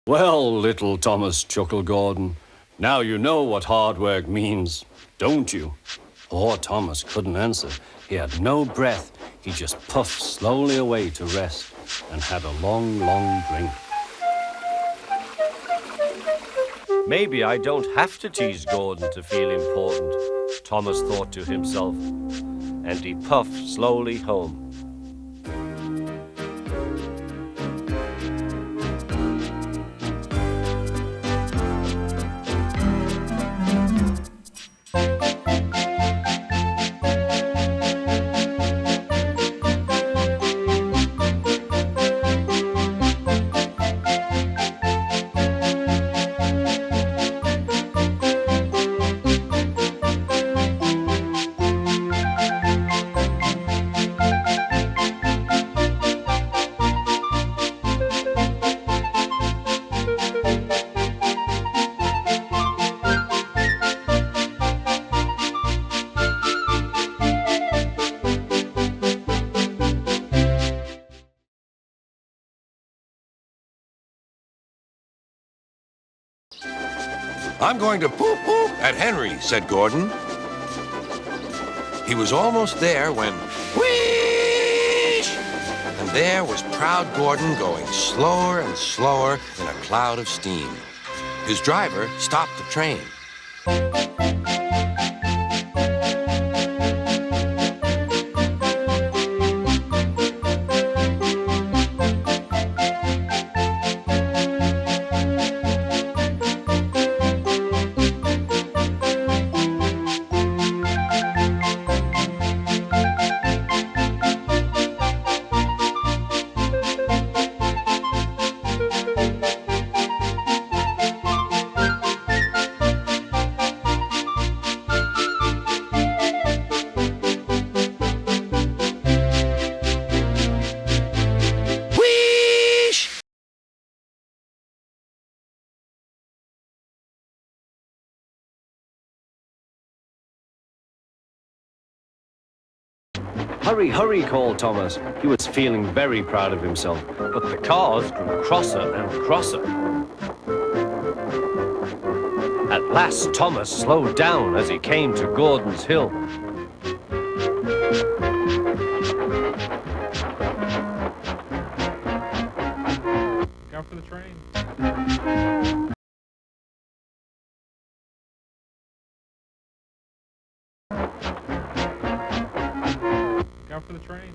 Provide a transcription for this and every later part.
Well, little Thomas, chuckled Gordon, now you know what hard work means, don't you? Poor Thomas couldn't answer. He had no breath. He just puffed slowly away to rest and had a long, long drink. Maybe I don't have to tease Gordon to feel important, Thomas thought to himself, and he puffed slowly home. I'm going to poop at Henry, said Gordon. He was almost there when, whoosh! And there was proud Gordon going slower and slower in a cloud of steam. His driver stopped the train. Hurry, hurry, called Thomas. He was feeling very proud of himself, but the cars grew crosser and crosser. At last, Thomas slowed down as he came to Gordon's hill. Look out for the train. Look out for the train.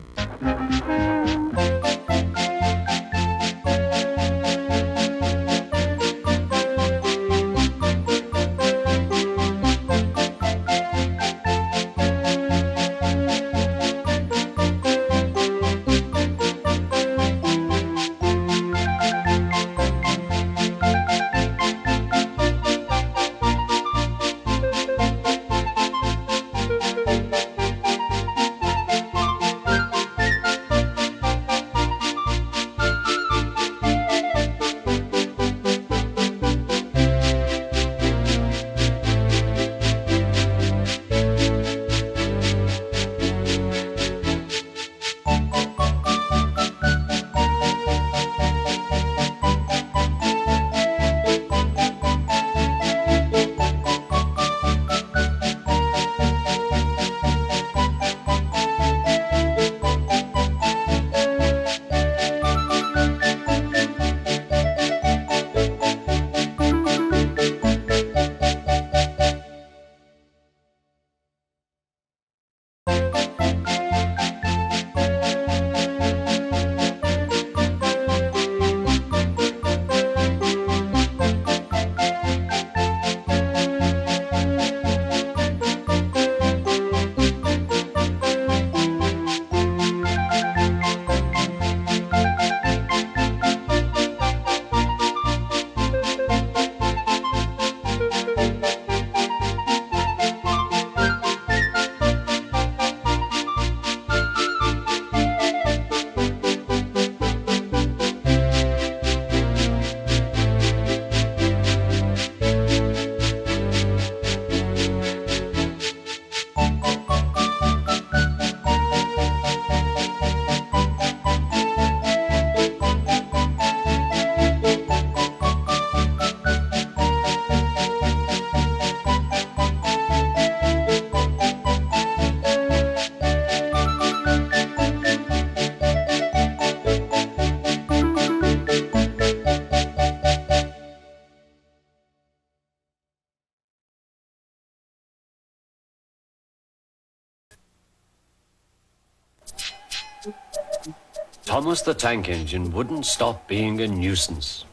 Thomas the tank engine wouldn't stop being a nuisance.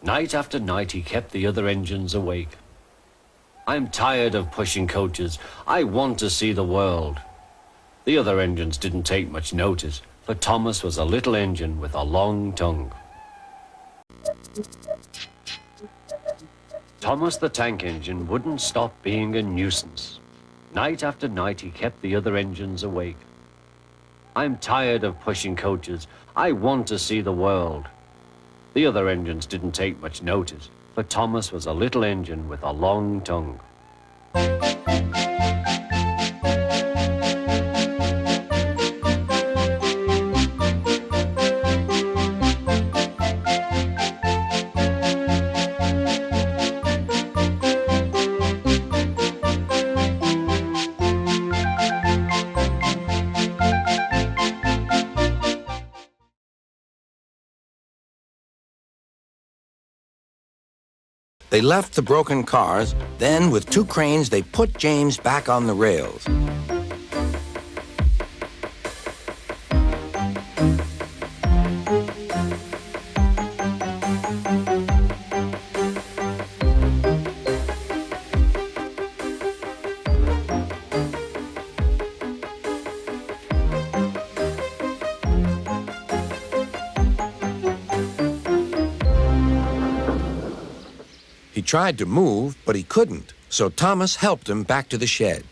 Night after night, he kept the other engines awake. I'm tired of pushing coaches. I want to see the world. The other engines didn't take much notice, but Thomas was a little engine with a long tongue. Thomas the tank engine wouldn't stop being a nuisance. Night after night, he kept the other engines awake. I'm tired of pushing coaches. I want to see the world. The other engines didn't take much notice, but Thomas was a little engine with a long tongue. They left the broken cars, then with 2 cranes they put James back on the rails. He tried to move, but he couldn't, so Thomas helped him back to the shed.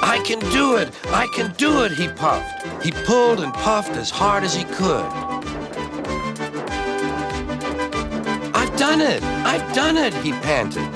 "I can do it! I can do it!" he puffed. He pulled and puffed as hard as he could. "I've done it! I've done it!" he panted.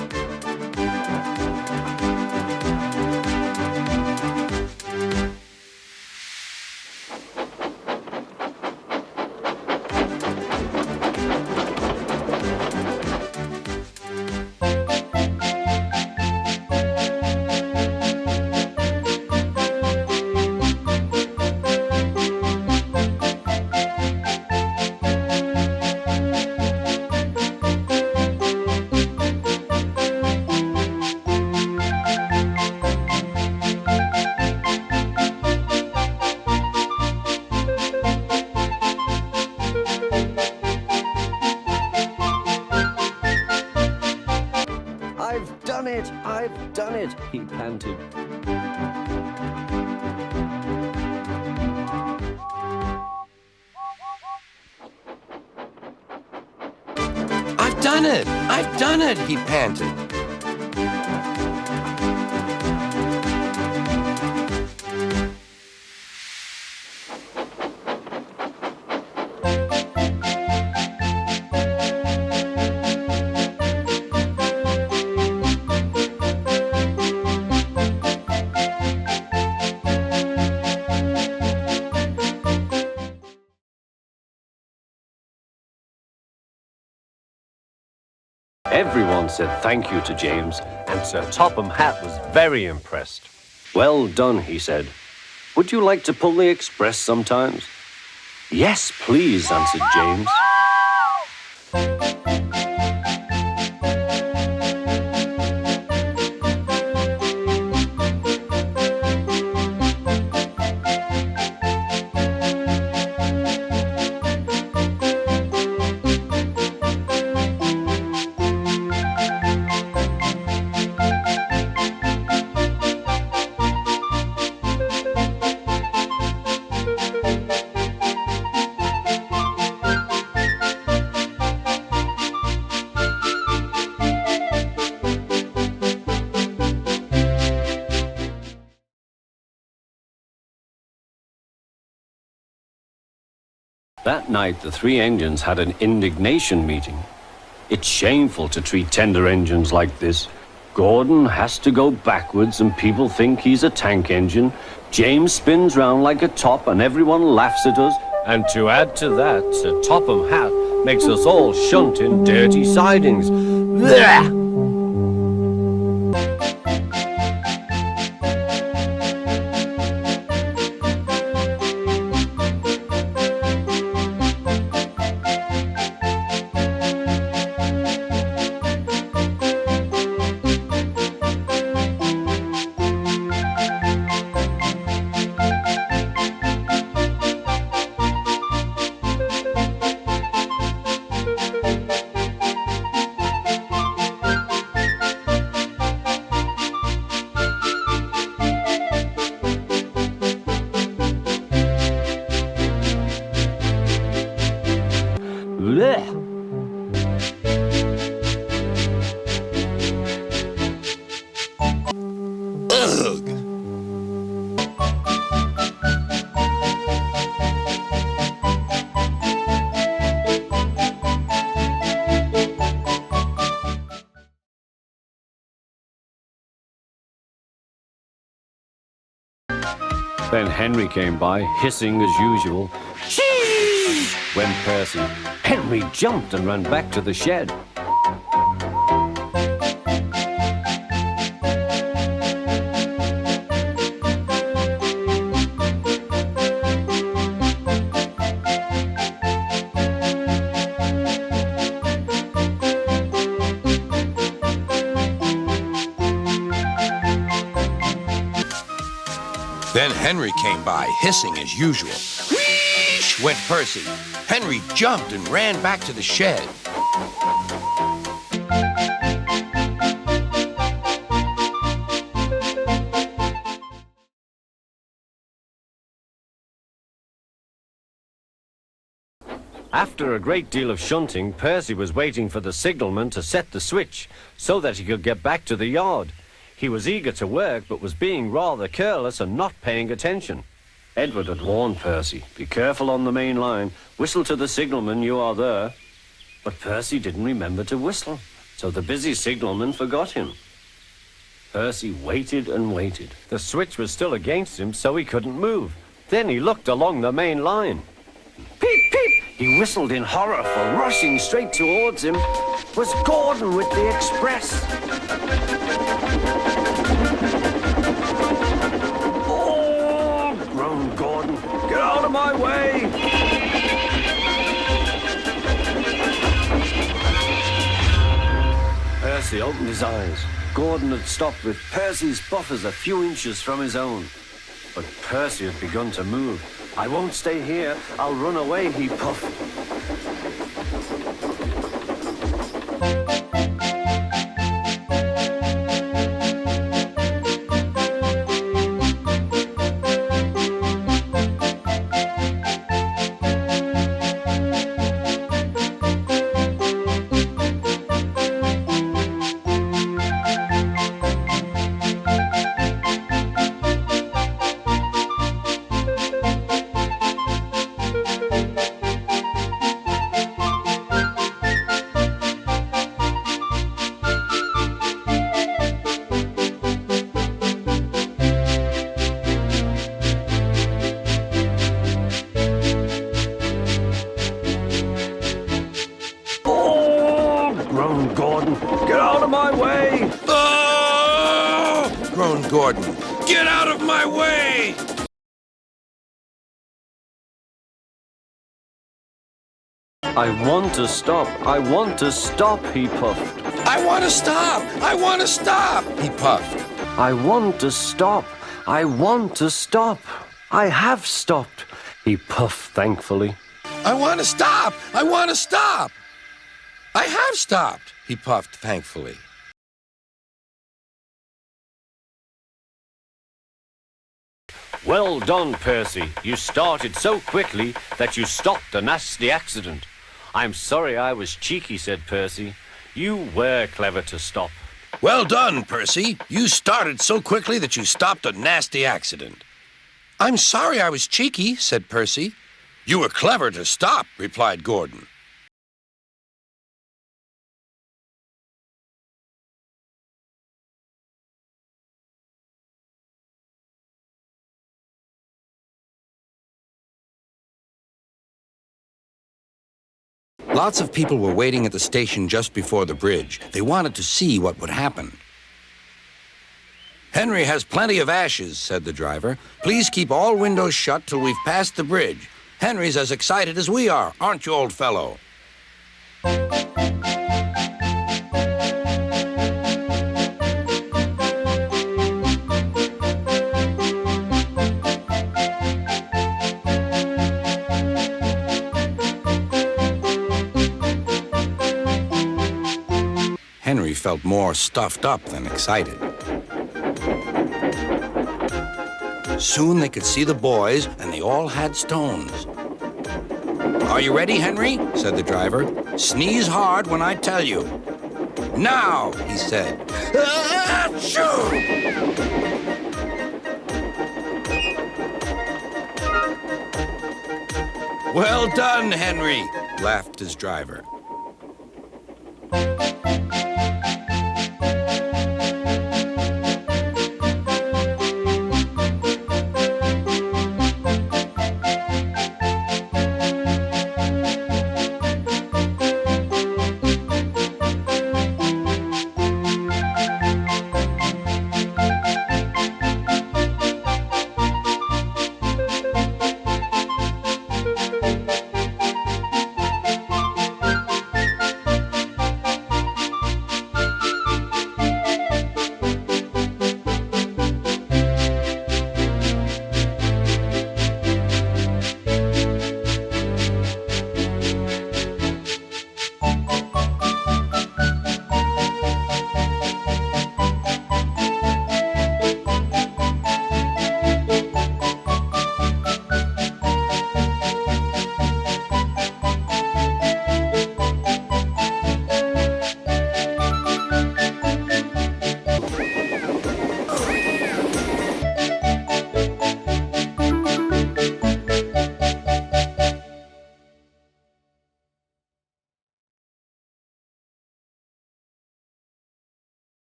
I've done it, he panted. "I've done it! I've done it!" he panted. Everyone said thank you to James, and Sir Topham Hatt was very impressed. "Well done," he said. "Would you like to pull the express sometimes?" "Yes, please," answered James. That night, the three engines had an indignation meeting. It's shameful to treat tender engines like this. Gordon has to go backwards and people think he's a tank engine. James spins round like a top and everyone laughs at us. And to add to that, Sir Topham Hatt makes us all shunt in dirty sidings. Blech! Blech! Then Henry came by, hissing as usual. Cheese! Went Percy. Henry jumped and ran back to the shed. Then Henry came by, hissing as usual. Wheesh! Went Percy. Henry jumped and ran back to the shed. After a great deal of shunting, Percy was waiting for the signalman to set the switch so that he could get back to the yard. He was eager to work, but was being rather careless and not paying attention. Edward had warned Percy, be careful on the main line, whistle to the signalman you are there. But Percy didn't remember to whistle, so the busy signalman forgot him. Percy waited and waited. The switch was still against him, so he couldn't move. Then he looked along the main line. Peep, peep! He whistled in horror, for rushing straight towards him was Gordon with the express. Oh, groaned Gordon. Get out of my way! Percy opened his eyes. Gordon had stopped with Percy's buffers a few inches from his own. But Percy had begun to move. I won't stay here. I'll run away, he puffed. Groaned Gordon. Get out of my way! Oh! Groaned Gordon. Get out of my way! I want to stop. I want to stop, he puffed. I want to stop! I want to stop! He puffed. I want to stop. I want to stop. I have stopped, he puffed thankfully. I want to stop! I want to stop! I have stopped, he puffed thankfully. Well done, Percy. You started so quickly that you stopped a nasty accident. I'm sorry I was cheeky, said Percy. You were clever to stop. Well done, Percy. You started so quickly that you stopped a nasty accident. I'm sorry I was cheeky, said Percy. You were clever to stop, replied Gordon. Lots of people were waiting at the station just before the bridge. They wanted to see what would happen. Henry has plenty of ashes, said the driver. Please keep all windows shut till we've passed the bridge. Henry's as excited as we are, aren't you, old fellow? Henry felt more stuffed up than excited. Soon they could see the boys, and they all had stones. Are you ready, Henry? Said the driver. Sneeze hard when I tell you. Now, he said. Achoo! Well done, Henry, laughed his driver.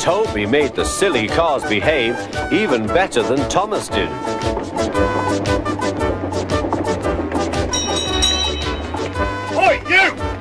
Toby made the silly cars behave even better than Thomas did. Oi, you!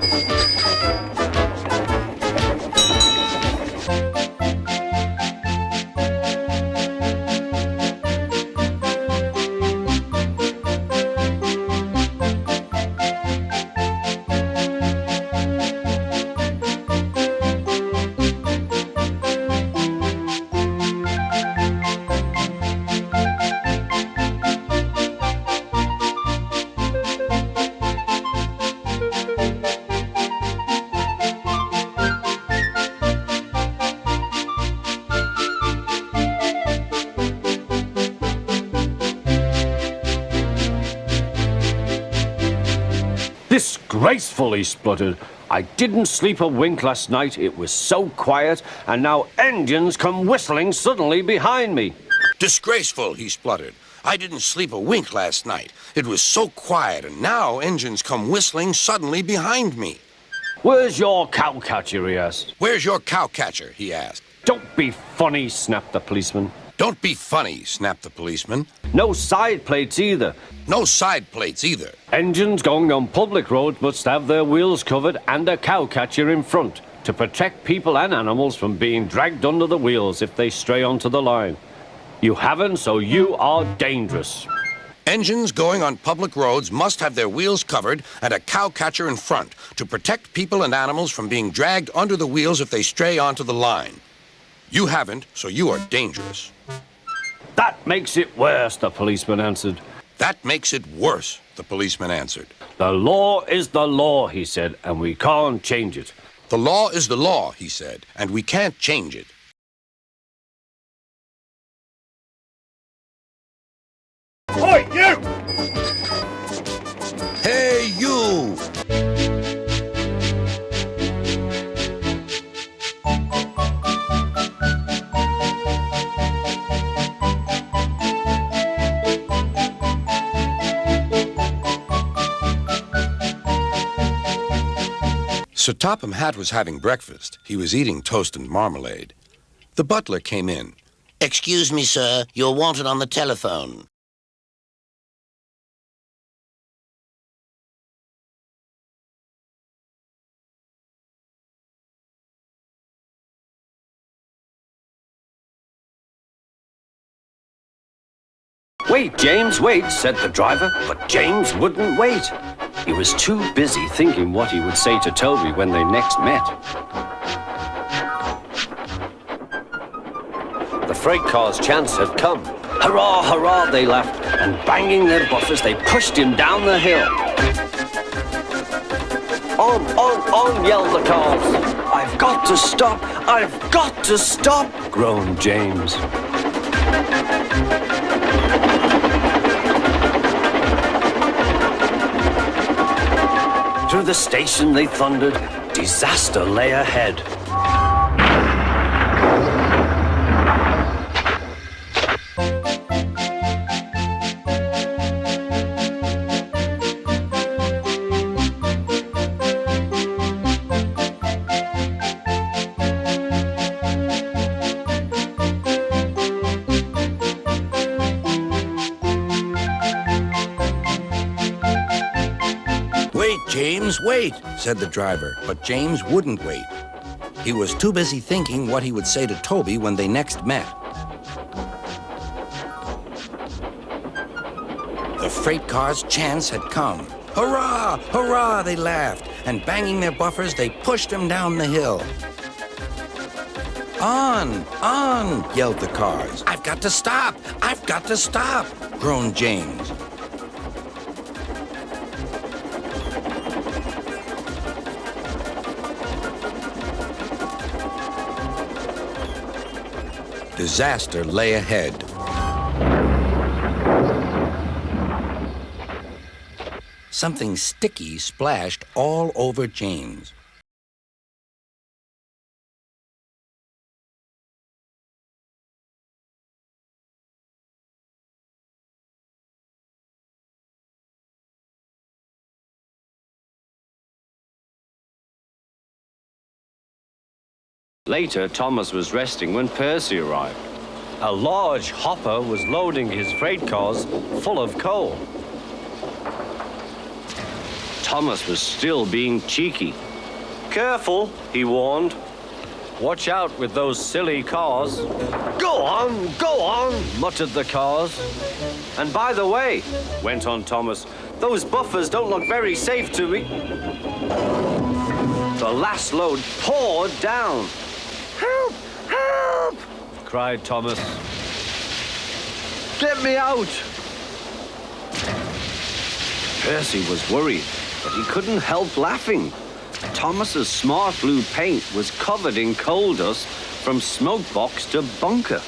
Disgraceful, he spluttered. I didn't sleep a wink last night. It was so quiet, and now engines come whistling suddenly behind me. Disgraceful, he spluttered. I didn't sleep a wink last night. It was so quiet, and now engines come whistling suddenly behind me. Where's your cowcatcher, he asked. Where's your cowcatcher, he asked. Don't be funny, snapped the policeman. Don't be funny, snapped the policeman. No side plates either. No side plates either. Engines going on public roads must have their wheels covered and a cowcatcher in front to protect people and animals from being dragged under the wheels if they stray onto the line. You haven't, so you are dangerous. Engines going on public roads must have their wheels covered and a cowcatcher in front to protect people and animals from being dragged under the wheels if they stray onto the line. You haven't, so you are dangerous. That makes it worse, the policeman answered. That makes it worse, the policeman answered. The law is the law, he said, and we can't change it. The law is the law, he said, and we can't change it. Oi, you! Hey, you! Sir Topham Hatt was having breakfast. He was eating toast and marmalade. The butler came in. Excuse me, sir. You're wanted on the telephone. Wait, James, wait, said the driver, but James wouldn't wait. He was too busy thinking what he would say to Toby when they next met. The freight car's chance had come. Hurrah, hurrah, they laughed, and banging their buffers, they pushed him down the hill. On, yelled the cars. I've got to stop, I've got to stop, groaned James. Through the station they thundered. Disaster lay ahead. Wait, James, wait, said the driver, but James wouldn't wait. He was too busy thinking what he would say to Toby when they next met. The freight car's chance had come. Hurrah, hurrah, they laughed, and banging their buffers, they pushed him down the hill. On, yelled the cars. I've got to stop, I've got to stop, groaned James. Disaster lay ahead. Something sticky splashed all over James. Later, Thomas was resting when Percy arrived. A large hopper was loading his freight cars full of coal. Thomas was still being cheeky. Careful, he warned. Watch out with those silly cars. Go on, muttered the cars. And by the way, went on Thomas, those buffers don't look very safe to me. The last load poured down. Help! Help! Cried Thomas. Get me out! Percy was worried, but he couldn't help laughing. Thomas's smart blue paint was covered in coal dust from smoke box to bunker.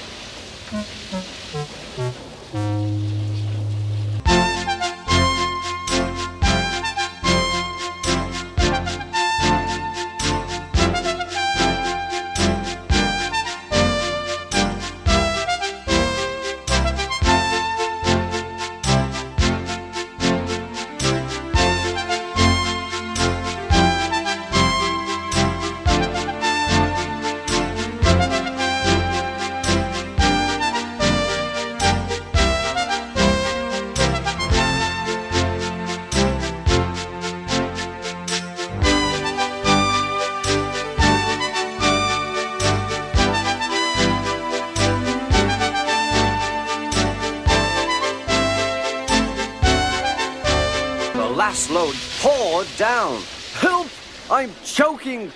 Last load poured down. Help! I'm choking!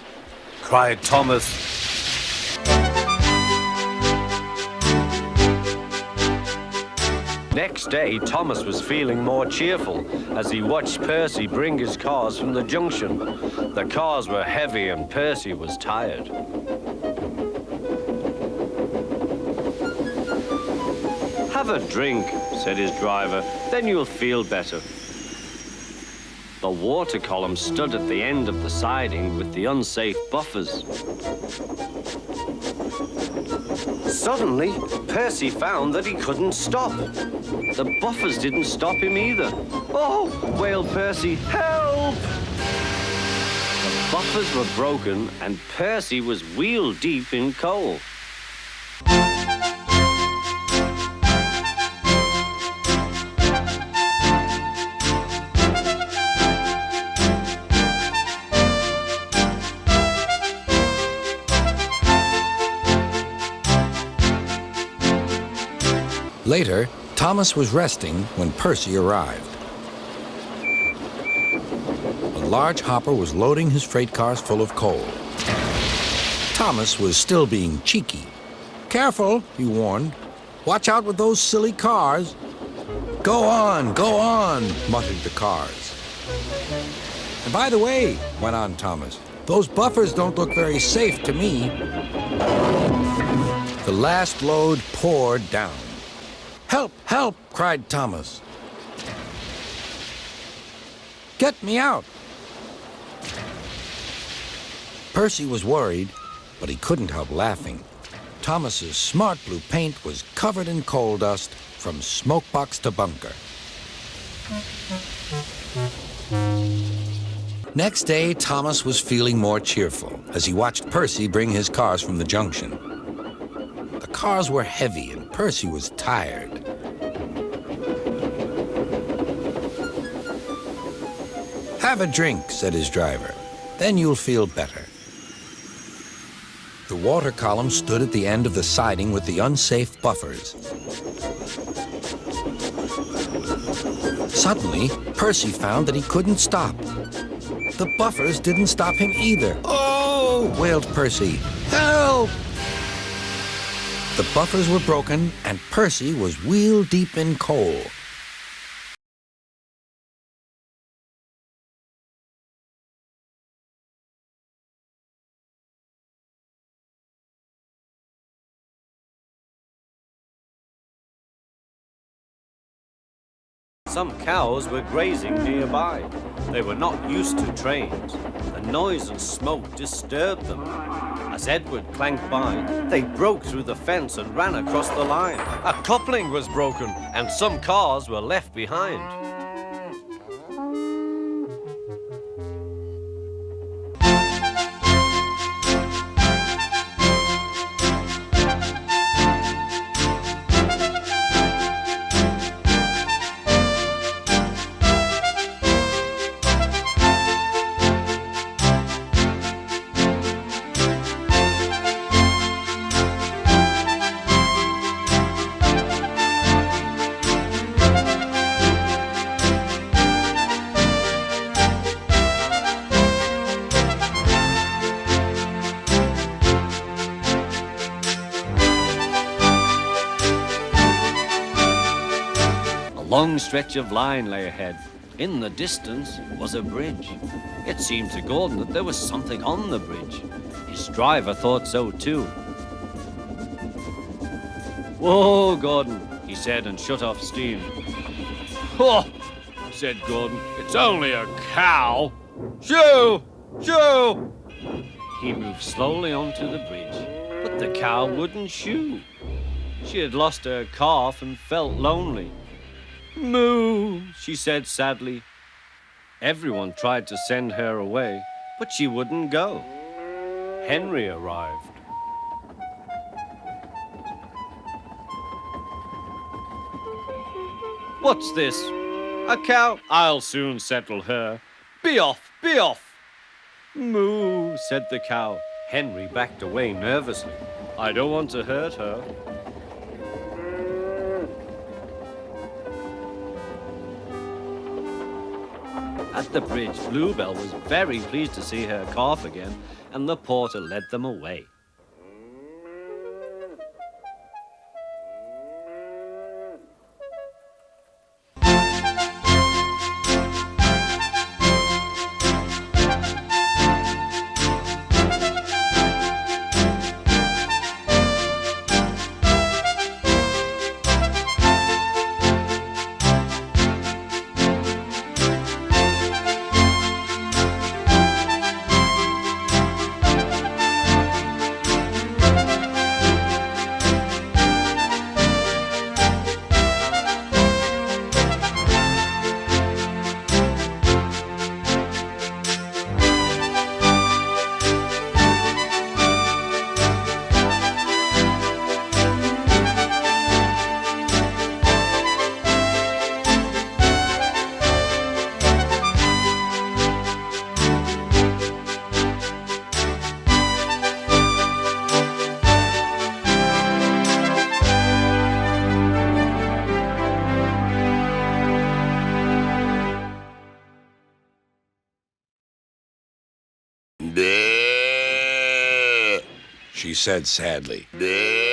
Cried Thomas. Next day, Thomas was feeling more cheerful as he watched Percy bring his cars from the junction. The cars were heavy and Percy was tired. Have a drink, said his driver, then you'll feel better. The water column stood at the end of the siding with the unsafe buffers. Suddenly, Percy found that he couldn't stop. The buffers didn't stop him either. Oh, wailed Percy, help! The buffers were broken and Percy was wheel deep in coal. Later, Thomas was resting when Percy arrived. A large hopper was loading his freight cars full of coal. Thomas was still being cheeky. "Careful," he warned. "Watch out with those silly cars." Go on," muttered the cars. "And by the way," went on Thomas, "those buffers don't look very safe to me." The last load poured down. "Help, help," cried Thomas. "Get me out." Percy was worried, but he couldn't help laughing. Thomas's smart blue paint was covered in coal dust from smokebox to bunker. Next day, Thomas was feeling more cheerful as he watched Percy bring his cars from the junction. The cars were heavy and Percy was tired. "Have a drink," said his driver. "Then you'll feel better." The water column stood at the end of the siding with the unsafe buffers. Suddenly, Percy found that he couldn't stop. The buffers didn't stop him either. "Oh!" wailed Percy. "Help!" The buffers were broken, and Percy was wheel deep in coal. Some cows were grazing nearby. They were not used to trains. The noise and smoke disturbed them. As Edward clanked by, they broke through the fence and ran across the line. A coupling was broken and some cars were left behind. A long stretch of line lay ahead. In the distance was a bridge. It seemed to Gordon that there was something on the bridge. His driver thought so too. "Whoa, Gordon," he said and shut off steam. "Oh," said Gordon, "it's only a cow. Shoo! Shoo!" He moved slowly onto the bridge, but the cow wouldn't shoo. She had lost her calf and felt lonely. "Moo," she said sadly. Everyone tried to send her away, but she wouldn't go. Henry arrived. "What's this? A cow? I'll soon settle her. Be off, be off." "Moo," said the cow. Henry backed away nervously. "I don't want to hurt her." At the bridge, Bluebell was very pleased to see her calf again, and the porter led them away. Bleh. she said sadly. Bleh.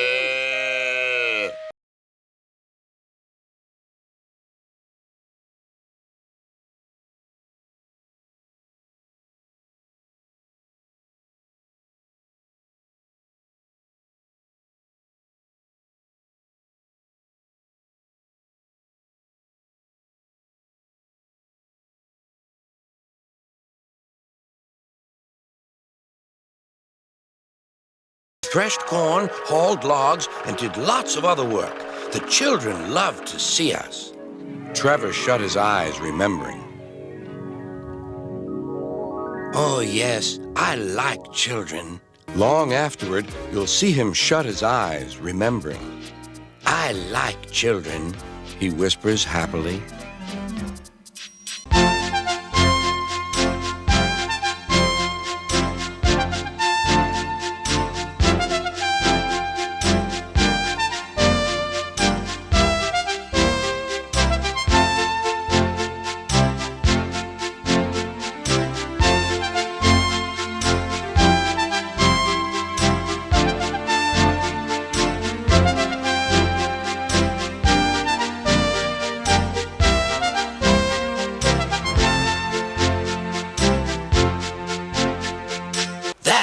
Threshed corn, hauled logs, and did lots of other work. The children loved to see us. Trevor shut his eyes, remembering. Oh, yes, I like children. Long afterward, you'll see him shut his eyes, remembering. I like children, he whispers happily.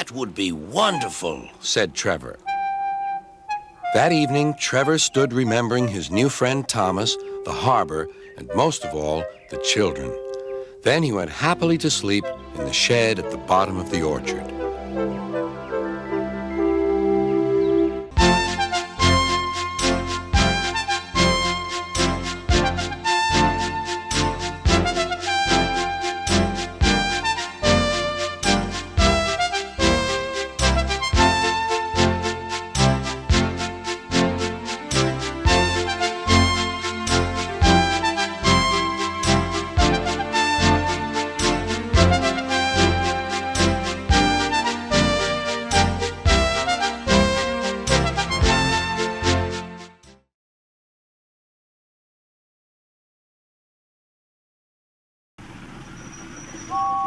That would be wonderful, said Trevor. That evening, Trevor stood remembering his new friend Thomas, the harbor, and most of all, the children. Then he went happily to sleep in the shed at the bottom of the orchard.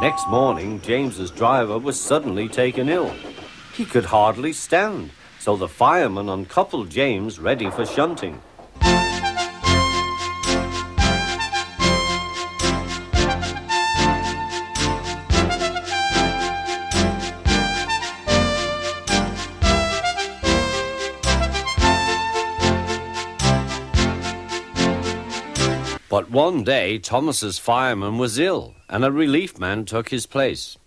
Next morning, James's driver was suddenly taken ill. He could hardly stand, so the fireman uncoupled James ready for shunting. But one day, Thomas's fireman was ill, and a relief man took his place.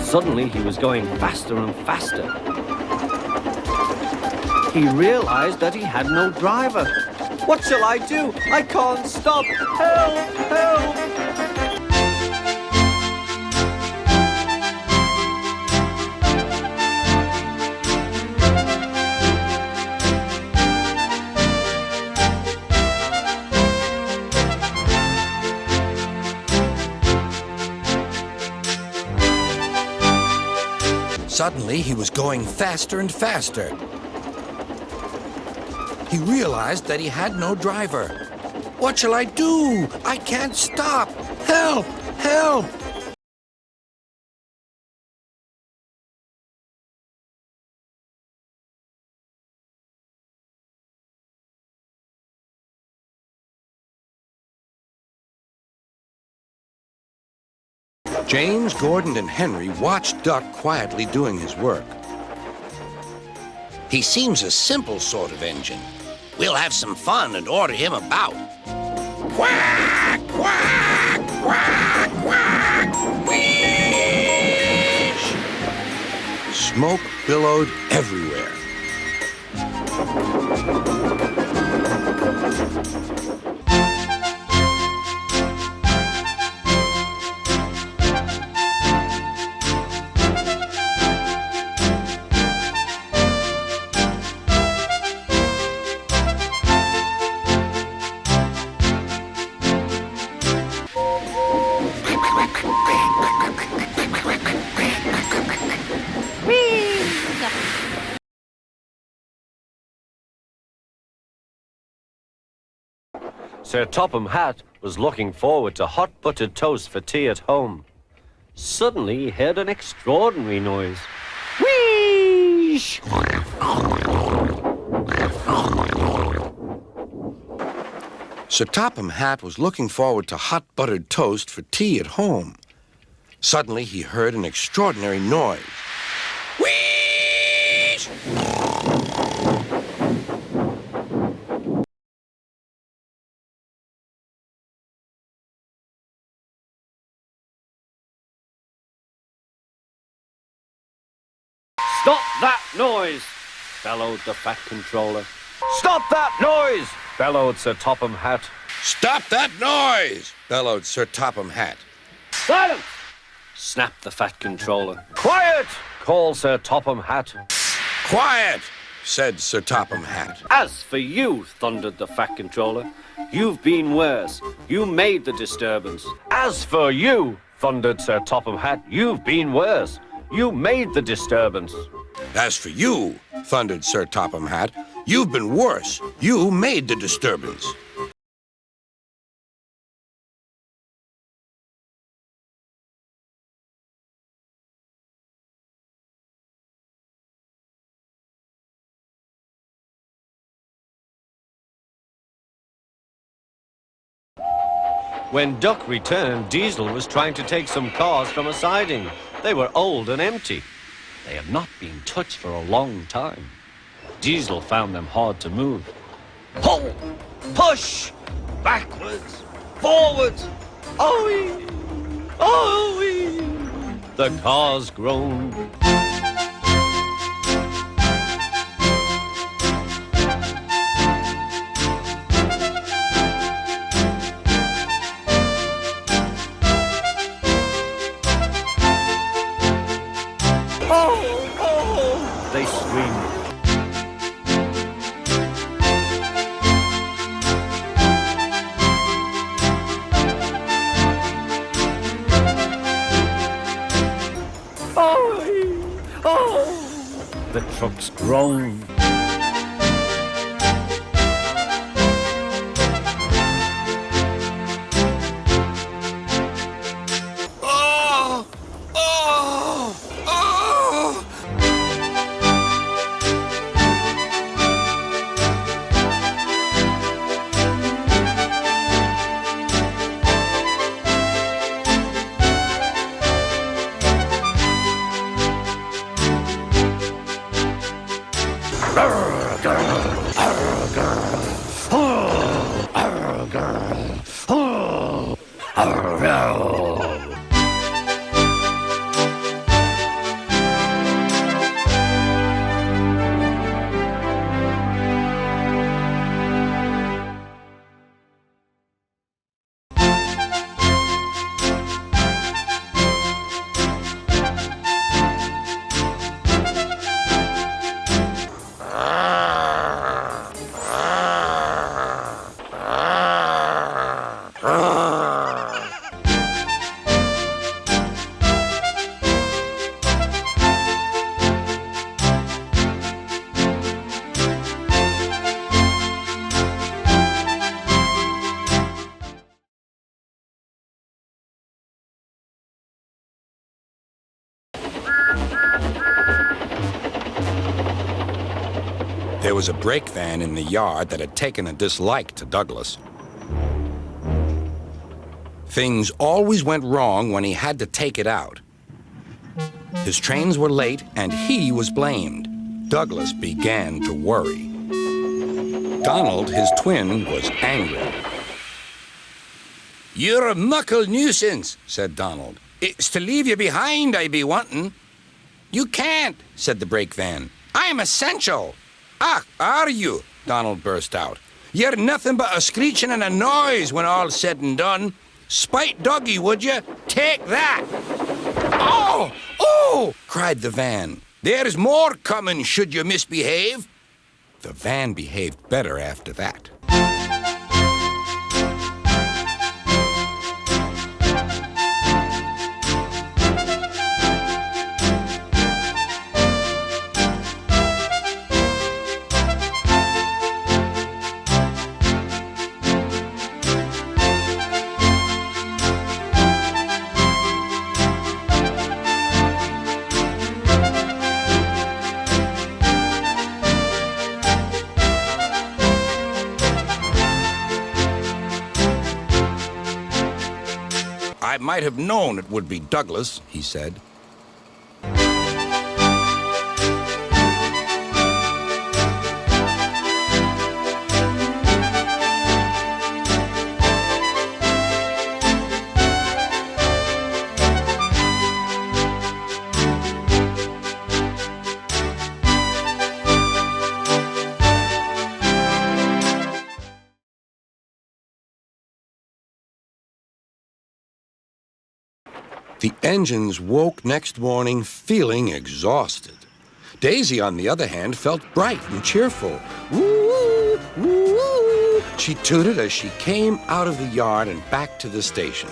Suddenly, he was going faster and faster. He realized that he had no driver. What shall I do? I can't stop! Help! Help! Suddenly, he was going faster and faster. He realized that he had no driver. What shall I do? I can't stop! Help! Help! James, Gordon, and Henry watched Duck quietly doing his work. He seems a simple sort of engine. We'll have some fun and order him about. Quack! Quack! Quack! Quack! Whoosh! Smoke billowed everywhere. Sir Topham Hatt was looking forward to hot buttered toast for tea at home. Suddenly he heard an extraordinary noise. Whee! Sir Topham Hatt was looking forward to hot buttered toast for tea at home. Suddenly he heard an extraordinary noise. Whee! Stop that noise! Bellowed the Fat Controller. Stop that noise! Bellowed Sir Topham Hatt. Stop that noise! Bellowed Sir Topham Hatt. Silence! Snapped the Fat Controller. Quiet! Called Sir Topham Hatt. Quiet! Said Sir Topham Hatt. As for you, thundered the Fat Controller, you've been worse. You made the disturbance. As for you, thundered Sir Topham Hatt, you've been worse. You made the disturbance. As for you, thundered Sir Topham Hatt, you've been worse. You made the disturbance. When Duck returned, Diesel was trying to take some cars from a siding. They were old and empty. They had not been touched for a long time. Diesel found them hard to move. Pull! Push! Backwards! Forwards! Oh-wee! Oh-wee! The cars groaned. They screamed. The trucks groaned. There was a brake van in the yard that had taken a dislike to Douglas. Things always went wrong when he had to take it out. His trains were late, and he was blamed. Douglas began to worry. Donald, his twin, was angry. You're a muckle nuisance, said Donald. It's to leave you behind I be wanting. You can't, said the brake van. I'm essential. Ah, are you? Donald burst out. You're nothing but a screeching and a noise when all's said and done. Spite doggy, would you? Take that! Oh! Oh! cried the van. There's more coming should you misbehave. The van behaved better after that. I might have known it would be Douglas, he said. The engines woke next morning feeling exhausted. Daisy, on the other hand, felt bright and cheerful. Woo, woo, she tooted as she came out of the yard and back to the station.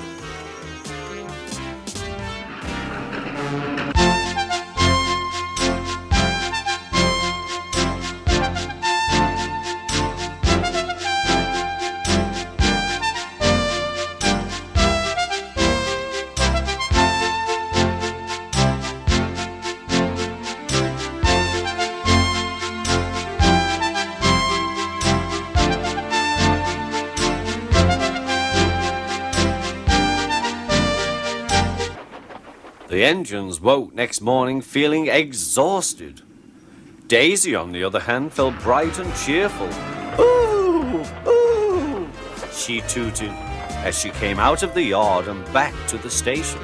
The engines woke next morning feeling exhausted. Daisy, on the other hand, felt bright and cheerful. Ooh, ooh, she tooted as she came out of the yard and back to the station.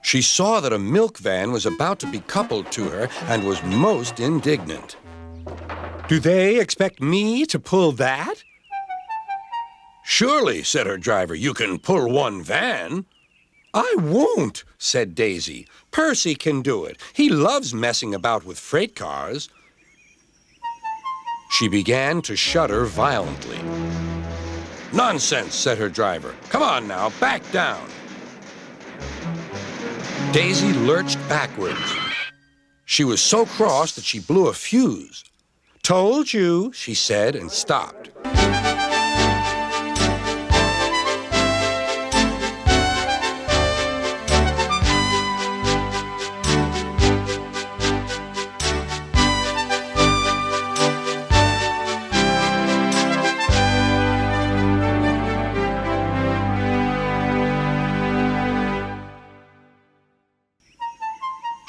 She saw that a milk van was about to be coupled to her and was most indignant. "Do they expect me to pull that?" "Surely," said her driver, "you can pull one van." "I won't," said Daisy. "Percy can do it. He loves messing about with freight cars." She began to shudder violently. "Nonsense," said her driver. "Come on now, back down." Daisy lurched backwards. She was so cross that she blew a fuse. "Told you," she said, and stopped.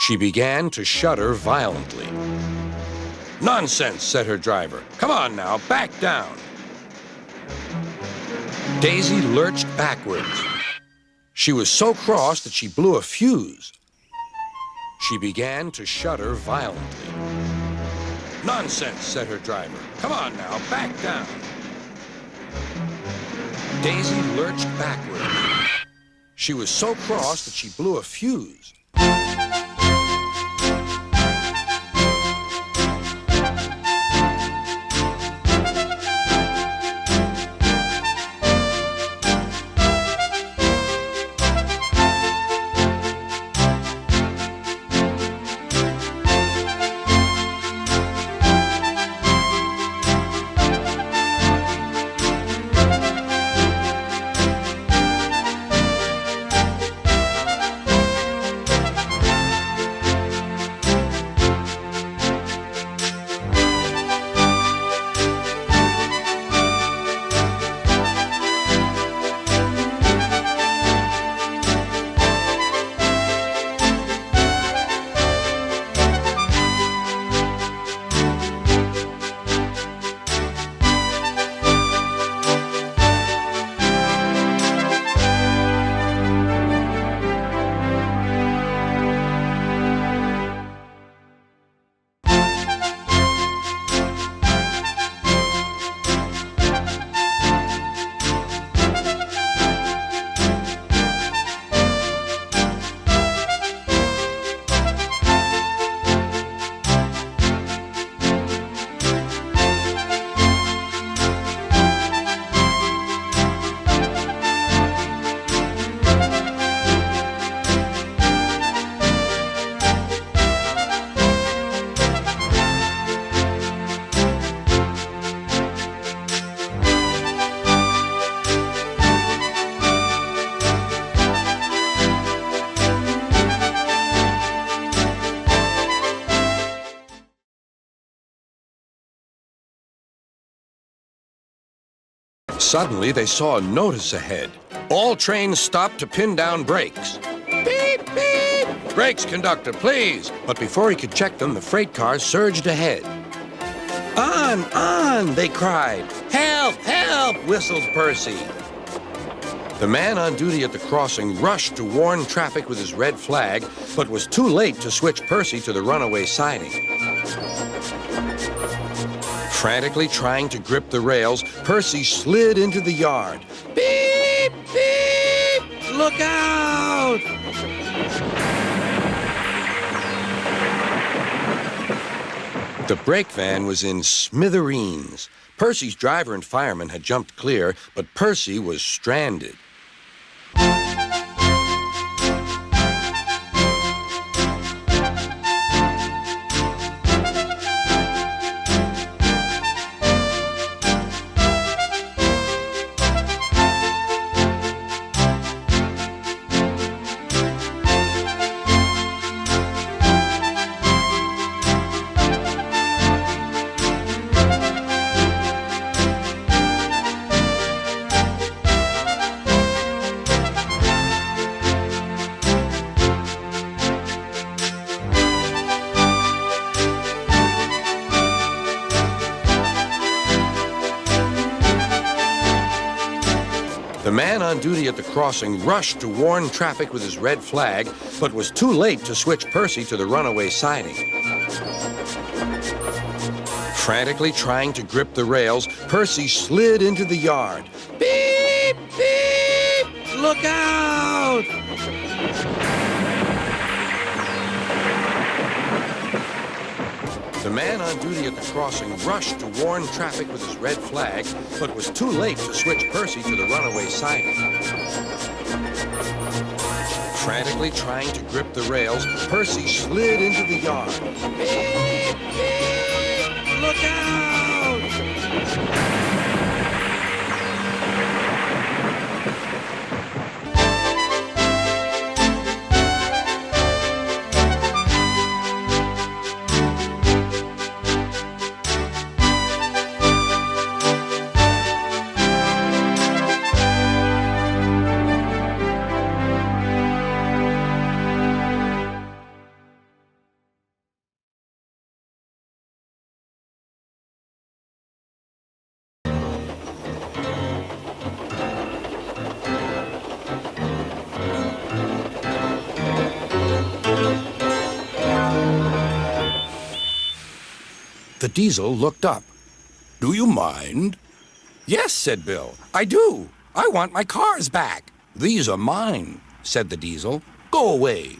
She began to shudder violently. "Nonsense," said her driver. "Come on now, back down." Daisy lurched backwards. She was so cross that she blew a fuse. She began to shudder violently. "Nonsense," said her driver. "Come on now, back down." Daisy lurched backwards. She was so cross that she blew a fuse. Suddenly, they saw a notice ahead. All trains stopped to pin down brakes. Beep, beep! Brakes, conductor, please! But before he could check them, the freight car surged ahead. On, they cried. Help, help, whistled Percy. The man on duty at the crossing rushed to warn traffic with his red flag, but was too late to switch Percy to the runaway siding. Frantically trying to grip the rails, Percy slid into the yard. Beep, beep! Look out! The brake van was in smithereens. Percy's driver and fireman had jumped clear, but Percy was stranded. The man on duty at the crossing rushed to warn traffic with his red flag, but was too late to switch Percy to the runaway siding. Frantically trying to grip the rails, Percy slid into the yard. Beep, beep! Look out! The man on duty at the crossing rushed to warn traffic with his red flag, but was too late to switch Percy to the runaway siding. Frantically trying to grip the rails, Percy slid into the yard. Beep, beep! Look out! The diesel looked up. "Do you mind?" "Yes," said Bill. "I do. I want my cars back." "These are mine," said the diesel. "Go away."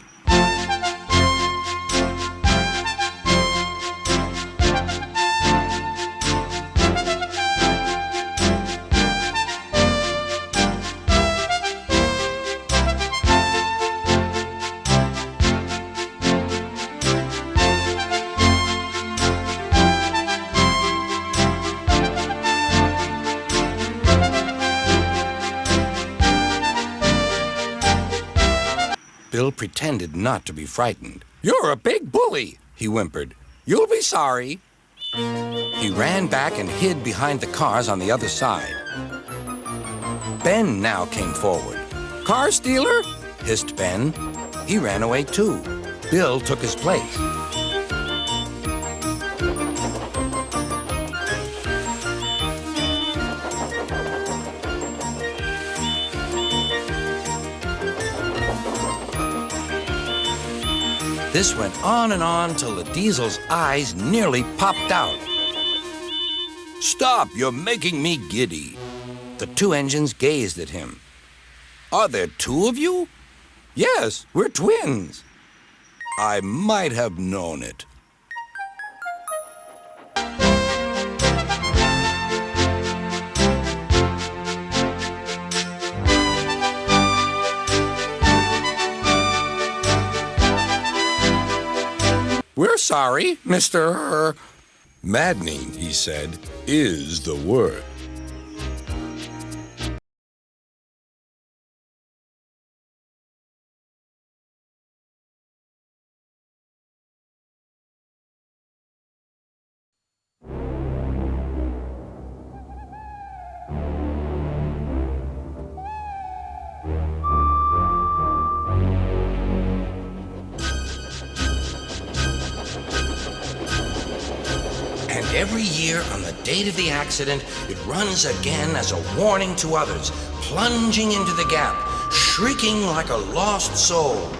Bill pretended not to be frightened. "You're a big bully," he whimpered. "You'll be sorry." He ran back and hid behind the cars on the other side. Ben now came forward. "Car stealer?" hissed Ben. He ran away too. Bill took his place. This went on and on till the diesel's eyes nearly popped out. "Stop, you're making me giddy." The two engines gazed at him. "Are there two of you?" "Yes, we're twins." "I might have known it." "We're sorry, Mr. Maddening," he said, "is the word." every year on the date of the accident, it runs again as a warning to others, plunging into the gap, shrieking like a lost soul.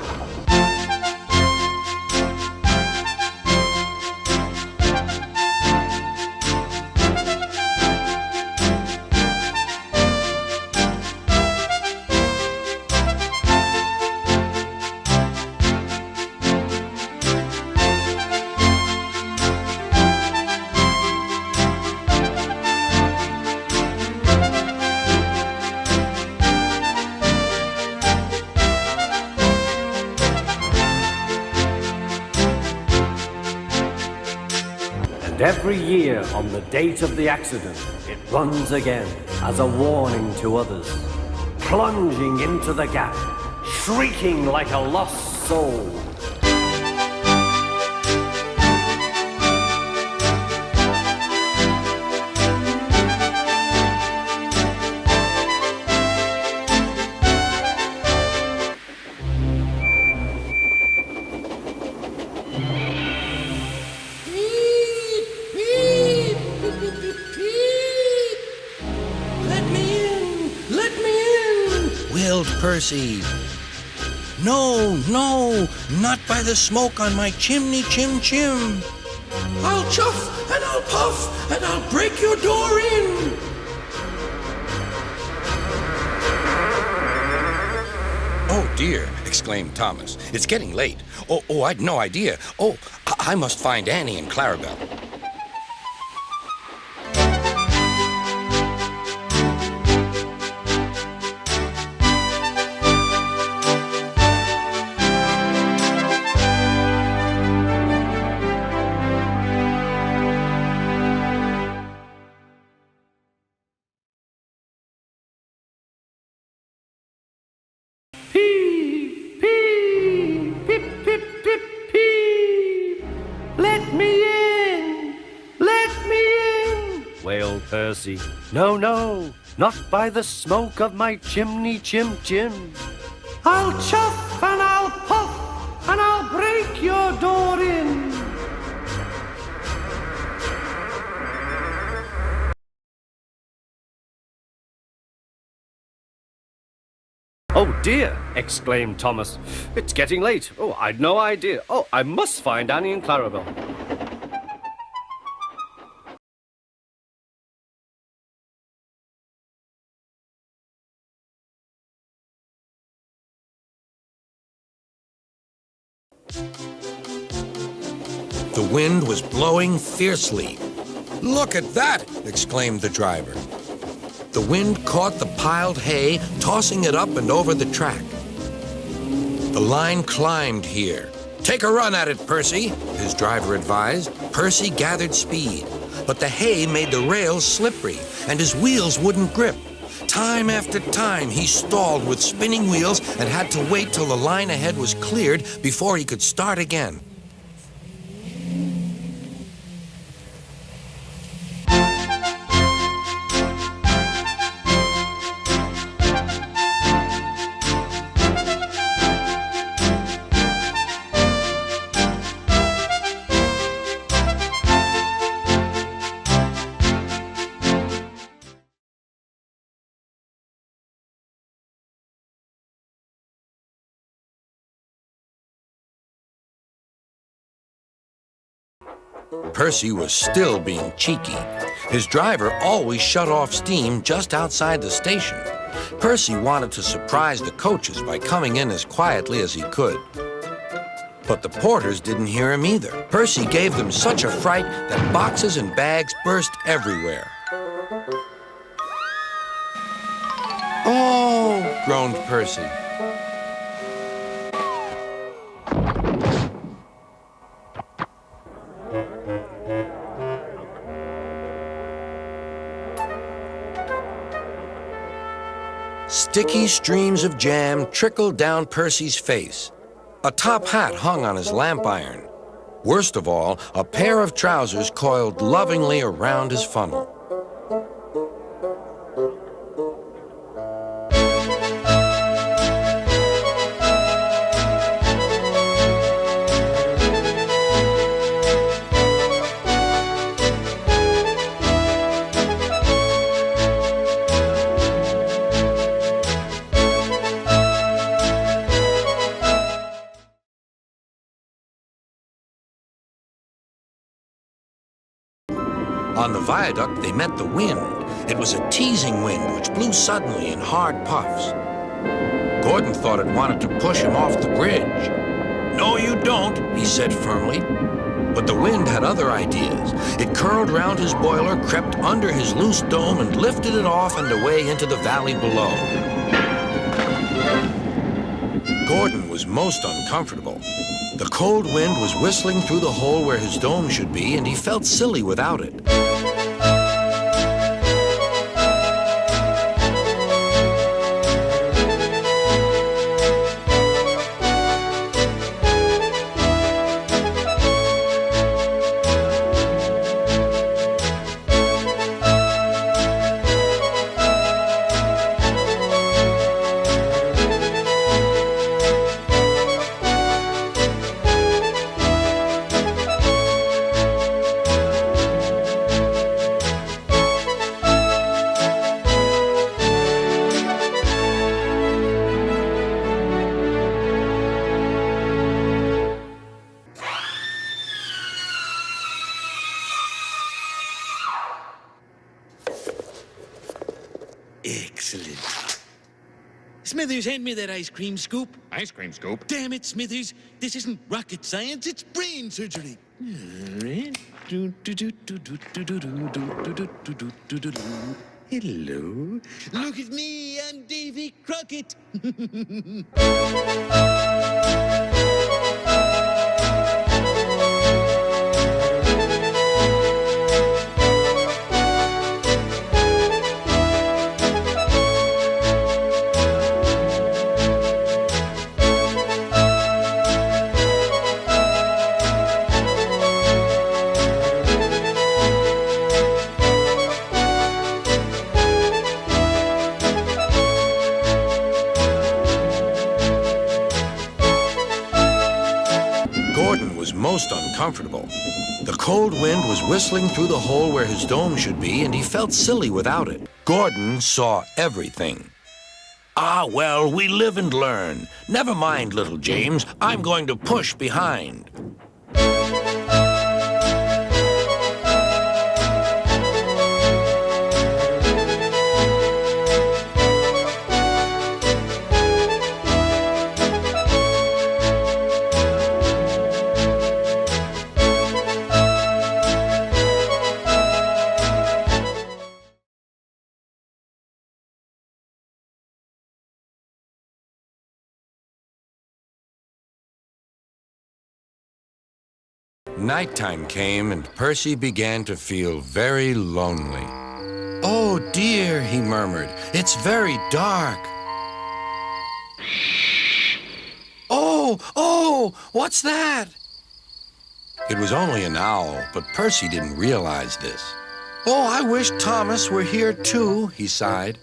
And every year on the date of the accident, it runs again as a warning to others, plunging into the gap, shrieking like a lost soul. Wailed Percy. No, no, not by the smoke on my chimney, chim. I'll chuff and I'll puff and I'll break your door in. Oh dear, exclaimed Thomas. It's getting late. Oh, I'd no idea. Oh, I must find Annie and Clarabelle. Peep, peep, pip, pip, pip, peep. Let me in, let me in, wailed Percy. No, no, not by the smoke of my chimney, chim. I'll chuff and I'll puff and I'll break your door in. Oh dear, exclaimed Thomas. It's getting late. Oh, I'd no idea. Oh, I must find Annie and Clarabelle. The wind was blowing fiercely. Look at that, exclaimed the driver. The wind caught the piled hay, tossing it up and over the track. The line climbed here. Take a run at it, Percy, his driver advised. Percy gathered speed, but the hay made the rails slippery, and his wheels wouldn't grip. Time after time, he stalled with spinning wheels and had to wait till the line ahead was cleared before he could start again. Percy was still being cheeky. His driver always shut off steam just outside the station. Percy wanted to surprise the coaches by coming in as quietly as he could. But the porters didn't hear him either. Percy gave them such a fright that boxes and bags burst everywhere. Oh, groaned Percy. Sticky streams of jam trickled down Percy's face. A top hat hung on his lamp iron. Worst of all, a pair of trousers coiled lovingly around his funnel. On the viaduct, they met the wind. It was a teasing wind which blew suddenly in hard puffs. Gordon thought it wanted to push him off the bridge. "No, you don't," he said firmly. But the wind had other ideas. It curled round his boiler, crept under his loose dome, and lifted it off and away into the valley below. Gordon was most uncomfortable. The cold wind was whistling through the hole where his dome should be, and he felt silly without it. Excellent. Smithers, hand me that ice cream scoop. Ice cream scoop? Damn it, Smithers. This isn't rocket science, it's brain surgery. Hello. Look at me, I'm Davy Crockett. Gordon was most uncomfortable. The cold wind was whistling through the hole where his dome should be, and he felt silly without it. Gordon saw everything. "Ah, well, we live and learn. Never mind, little James. I'm going to push behind." Nighttime came, and Percy began to feel very lonely. "Oh, dear," he murmured, "it's very dark." Oh, what's that?" It was only an owl, but Percy didn't realize this. "Oh, I wish Thomas were here too," he sighed.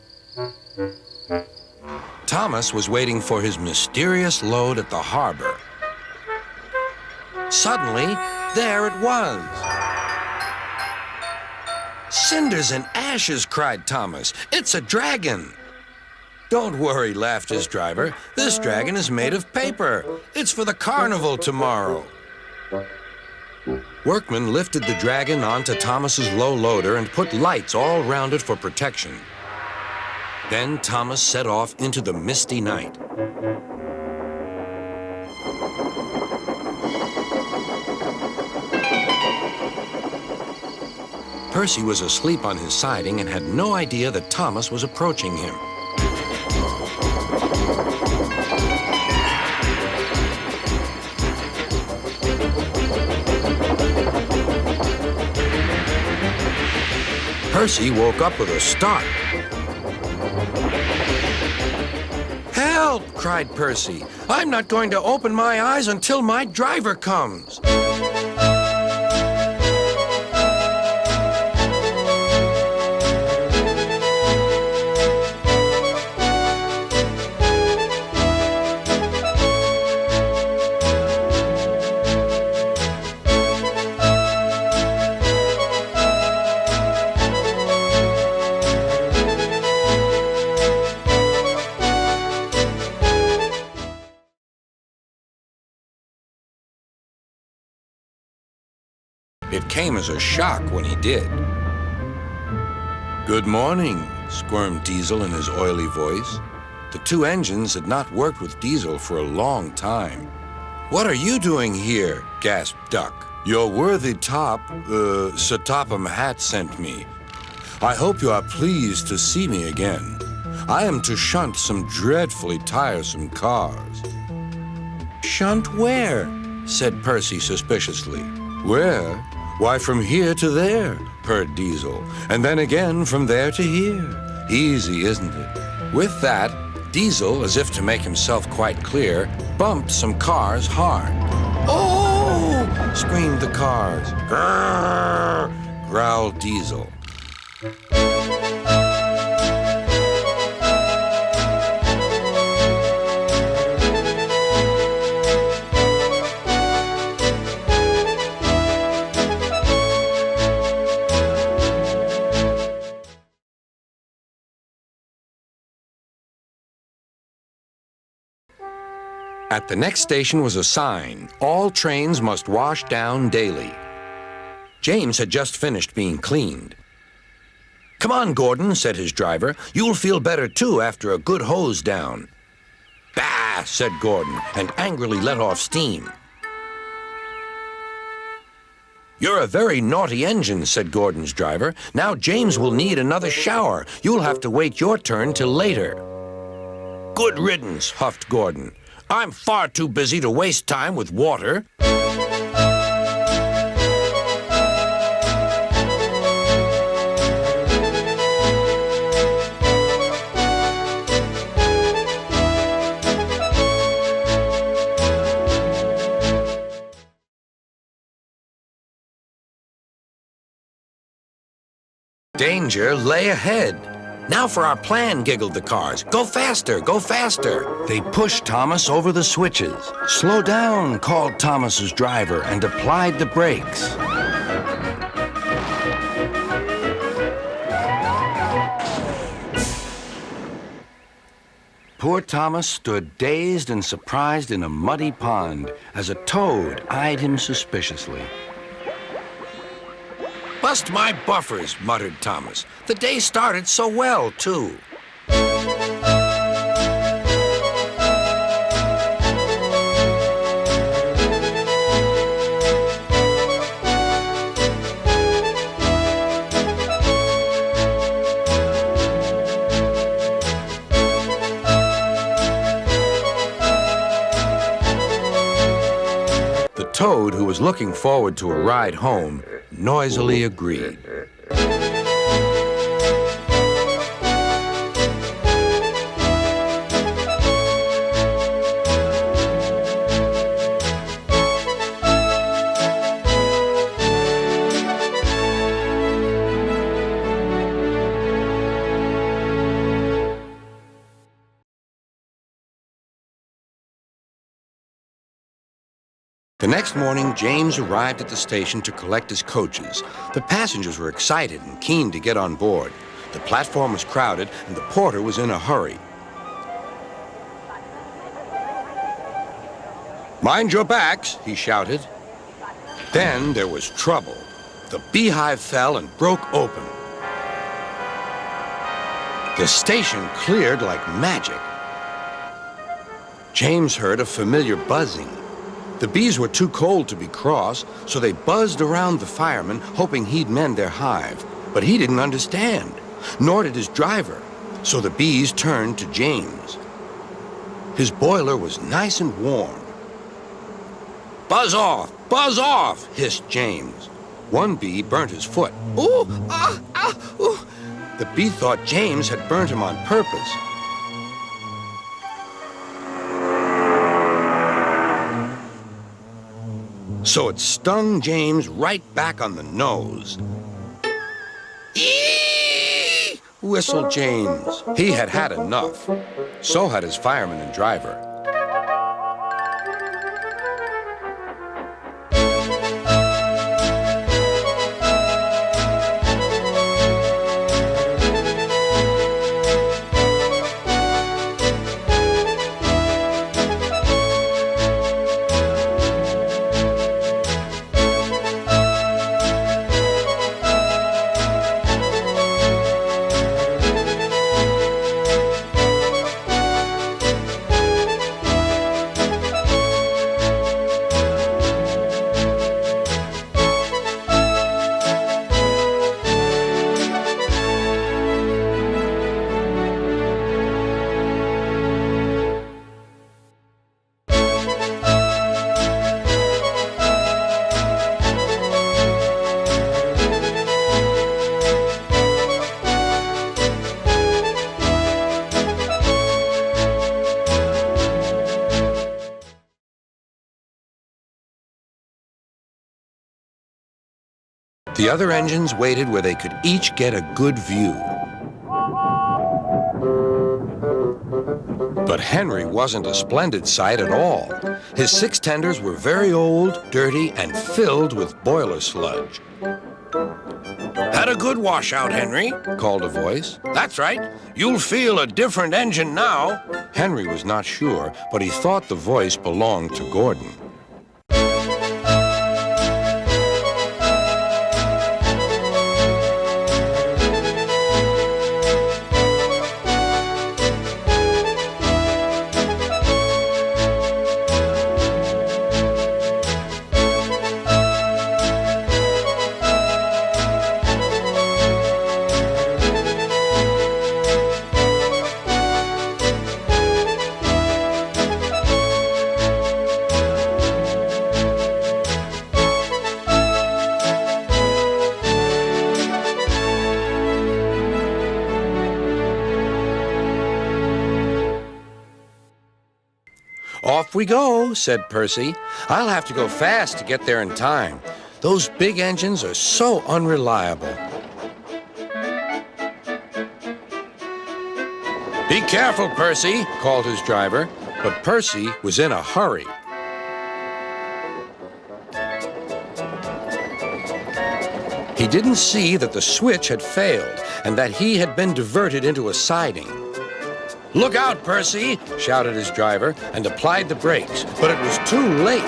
Thomas was waiting for his mysterious load at the harbor. Suddenly, there it was. "Cinders and ashes," cried Thomas. "It's a dragon." "Don't worry," laughed his driver. "This dragon is made of paper. It's for the carnival tomorrow." Workmen lifted the dragon onto Thomas's low loader and put lights all round it for protection. Then Thomas set off into the misty night. Percy was asleep on his siding and had no idea that Thomas was approaching him. Percy woke up with a start. "Help!" cried Percy. "I'm not going to open my eyes until my driver comes." It came as a shock when he did. Good morning, squirmed Diesel in his oily voice. The two engines had not worked with Diesel for a long time. What are you doing here? Gasped Duck. Your worthy top, Sir Topham Hatt sent me. I hope you are pleased to see me again. I am to shunt some dreadfully tiresome cars. Shunt where? Said Percy suspiciously. Where? Why, from here to there, purred Diesel, and then again from there to here. Easy, isn't it? With that, Diesel, as if to make himself quite clear, bumped some cars hard. Oh! Screamed the cars. Grrr! Growled Diesel. At the next station was a sign, all trains must wash down daily. James had just finished being cleaned. Come on, Gordon, said his driver. You'll feel better too after a good hose down. Bah, said Gordon, and angrily let off steam. You're a very naughty engine, said Gordon's driver. Now James will need another shower. You'll have to wait your turn till later. Good riddance, huffed Gordon. I'm far too busy to waste time with water. Danger lay ahead. Now for our plan, giggled the cars. Go faster, go faster. They pushed Thomas over the switches. Slow down, called Thomas's driver and applied the brakes. Poor Thomas stood dazed and surprised in a muddy pond as a toad eyed him suspiciously. Bust my buffers, muttered Thomas. The day started so well, too. The toad, who was looking forward to a ride home, noisily agreed. The next morning, James arrived at the station to collect his coaches. The passengers were excited and keen to get on board. The platform was crowded, and the porter was in a hurry. Mind your backs, he shouted. Then there was trouble. The beehive fell and broke open. The station cleared like magic. James heard a familiar buzzing. The bees were too cold to be cross, so they buzzed around the fireman, hoping he'd mend their hive. But he didn't understand, nor did his driver, so the bees turned to James. His boiler was nice and warm. Buzz off, hissed James. One bee burnt his foot. Ooh, ooh. The bee thought James had burnt him on purpose. So it stung James right back on the nose. Eee! Whistled James. He had had enough. So had his fireman and driver. The other engines waited where they could each get a good view. But Henry wasn't a splendid sight at all. His six tenders were very old, dirty, and filled with boiler sludge. Had a good washout, Henry, Called a voice. That's right. You'll feel a different engine now. Henry was not sure, but he thought the voice belonged to Gordon. Off we go, said Percy. I'll have to go fast to get there in time. Those big engines are so unreliable. Be careful, Percy. Called his driver, but Percy was in a hurry. He didn't see that the switch had failed and that he had been diverted into a siding. Look out, Percy, Shouted his driver and applied the brakes, but it was too late.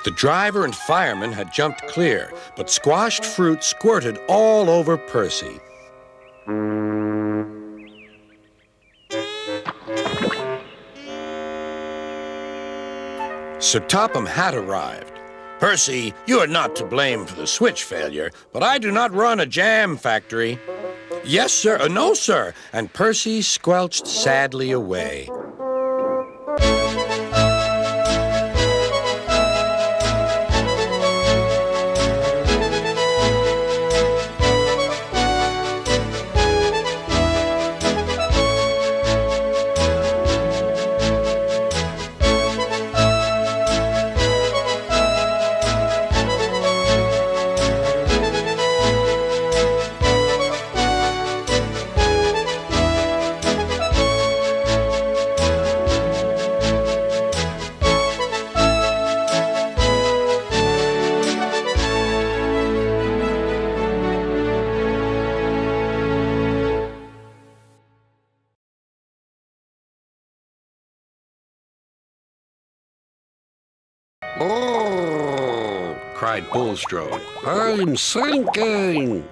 The driver and fireman had jumped clear, but squashed fruit squirted all over Percy. Sir Topham had arrived. Percy, you are not to blame for the switch failure, but I do not run a jam factory. Yes, sir. No, sir. And Percy squelched sadly away. Oh, cried Bulstrode. I'm sinking.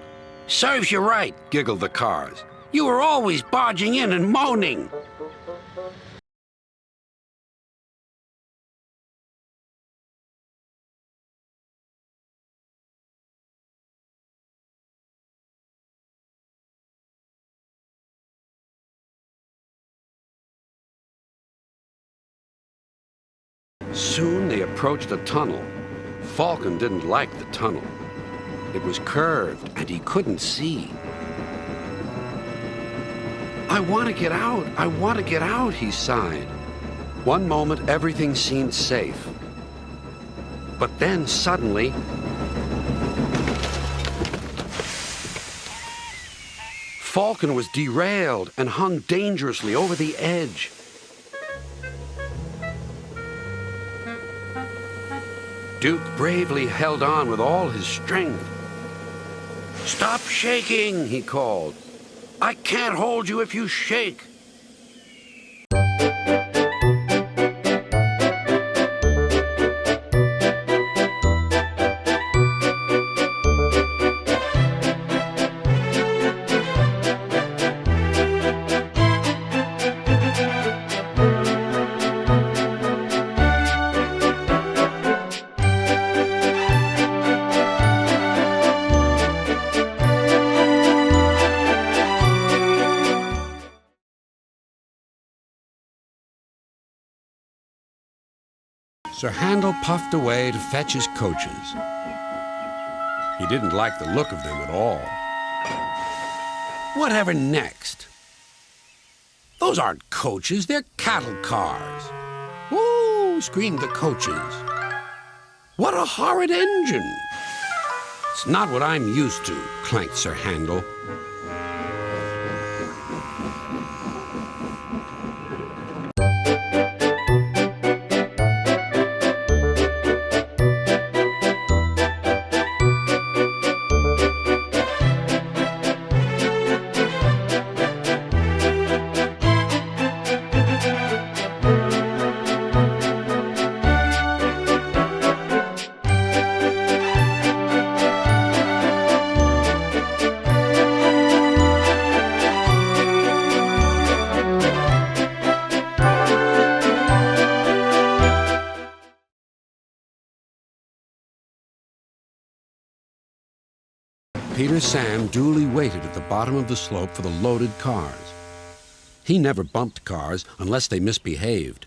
Serves you right, giggled the cars. You were always barging in and moaning. Soon they approached a tunnel. Falcon didn't like the tunnel. It was curved, and he couldn't see. I want to get out. I want to get out, he sighed. One moment, everything seemed safe. But then, suddenly, Falcon was derailed and hung dangerously over the edge. Duke bravely held on with all his strength. Stop shaking, he called. I can't hold you if you shake. Sir Handel puffed away to fetch his coaches. He didn't like the look of them at all. Whatever next? Those aren't coaches, they're cattle cars. Woo! no, screamed the coaches. What a horrid engine! It's not what I'm used to, clanked Sir Handel. Peter Sam duly waited at the bottom of the slope for the loaded cars. He never bumped cars unless they misbehaved.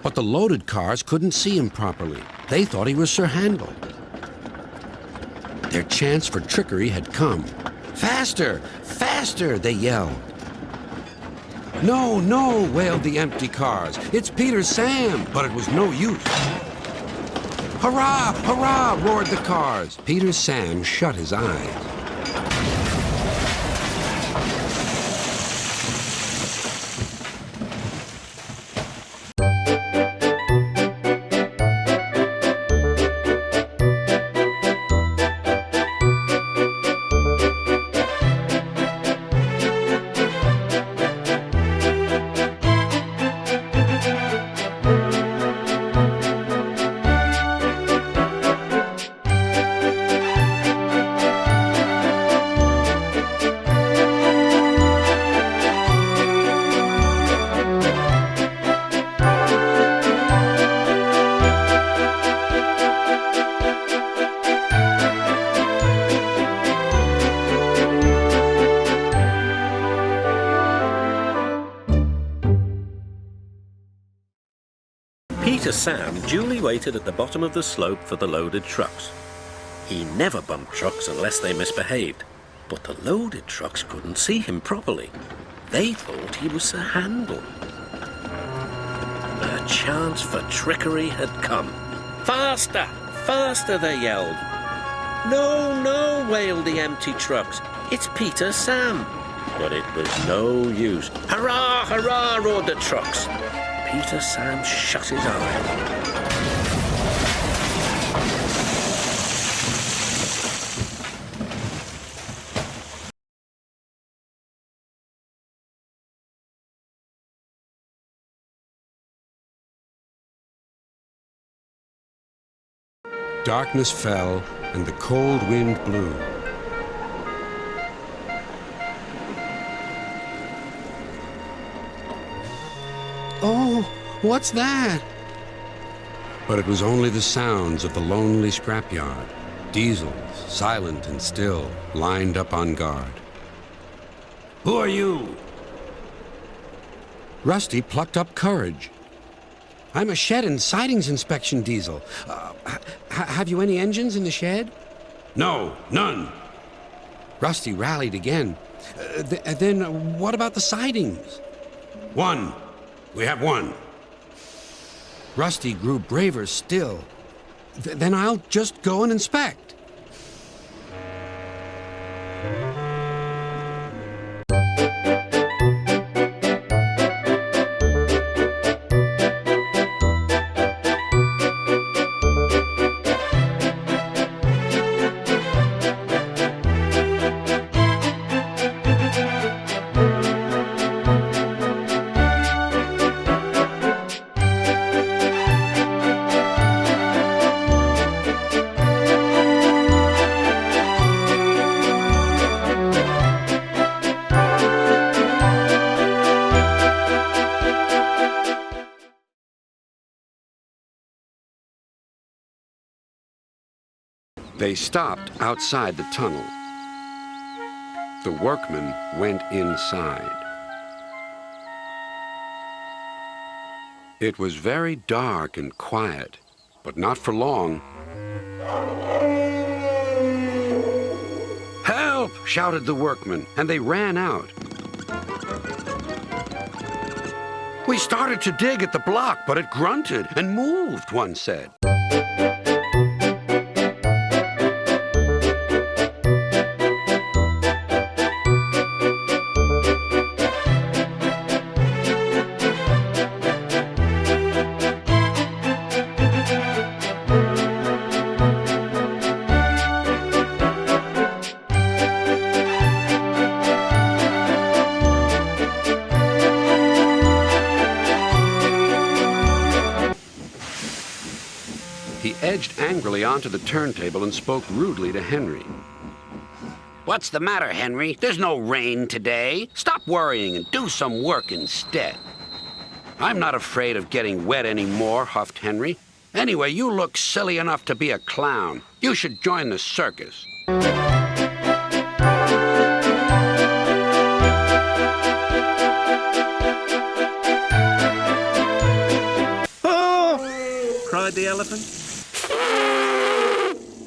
But the loaded cars couldn't see him properly. They thought he was Sir Handel. Their chance for trickery had come. Faster! Faster! They yelled. No, no, wailed the empty cars. It's Peter Sam! But it was no use. Hurrah! Hurrah! Roared the cars. Peter Sam shut his eyes. Peter Sam duly waited at the bottom of the slope for the loaded trucks. He never bumped trucks unless they misbehaved, but the loaded trucks couldn't see him properly. They thought he was Sir Handel. Their chance for trickery had come. Faster! Faster! They yelled. No, no! Wailed the empty trucks. It's Peter Sam. But it was no use. Hurrah! Hurrah! Roared the trucks. Peter Sam shut his eyes. Darkness fell and the cold wind blew. Oh, what's that? But it was only the sounds of the lonely scrapyard. Diesels, silent and still, lined up on guard. Who are you? Rusty plucked up courage. I'm a shed and sidings inspection diesel. Have you any engines in the shed? No, none. Rusty rallied again. Then what about the sidings? One. We have one. Rusty grew braver still. Then I'll just go and inspect. They stopped outside the tunnel. The workmen went inside. It was very dark and quiet, but not for long. "Help!" shouted the workmen, and they ran out. We started to dig at the block, but it grunted and moved, one said. He edged angrily onto the turntable and spoke rudely to Henry. What's the matter, Henry? There's no rain today. Stop worrying and do some work instead. I'm not afraid of getting wet anymore, huffed Henry. Anyway, you look silly enough to be a clown. You should join the circus. Oh! Cried the elephant.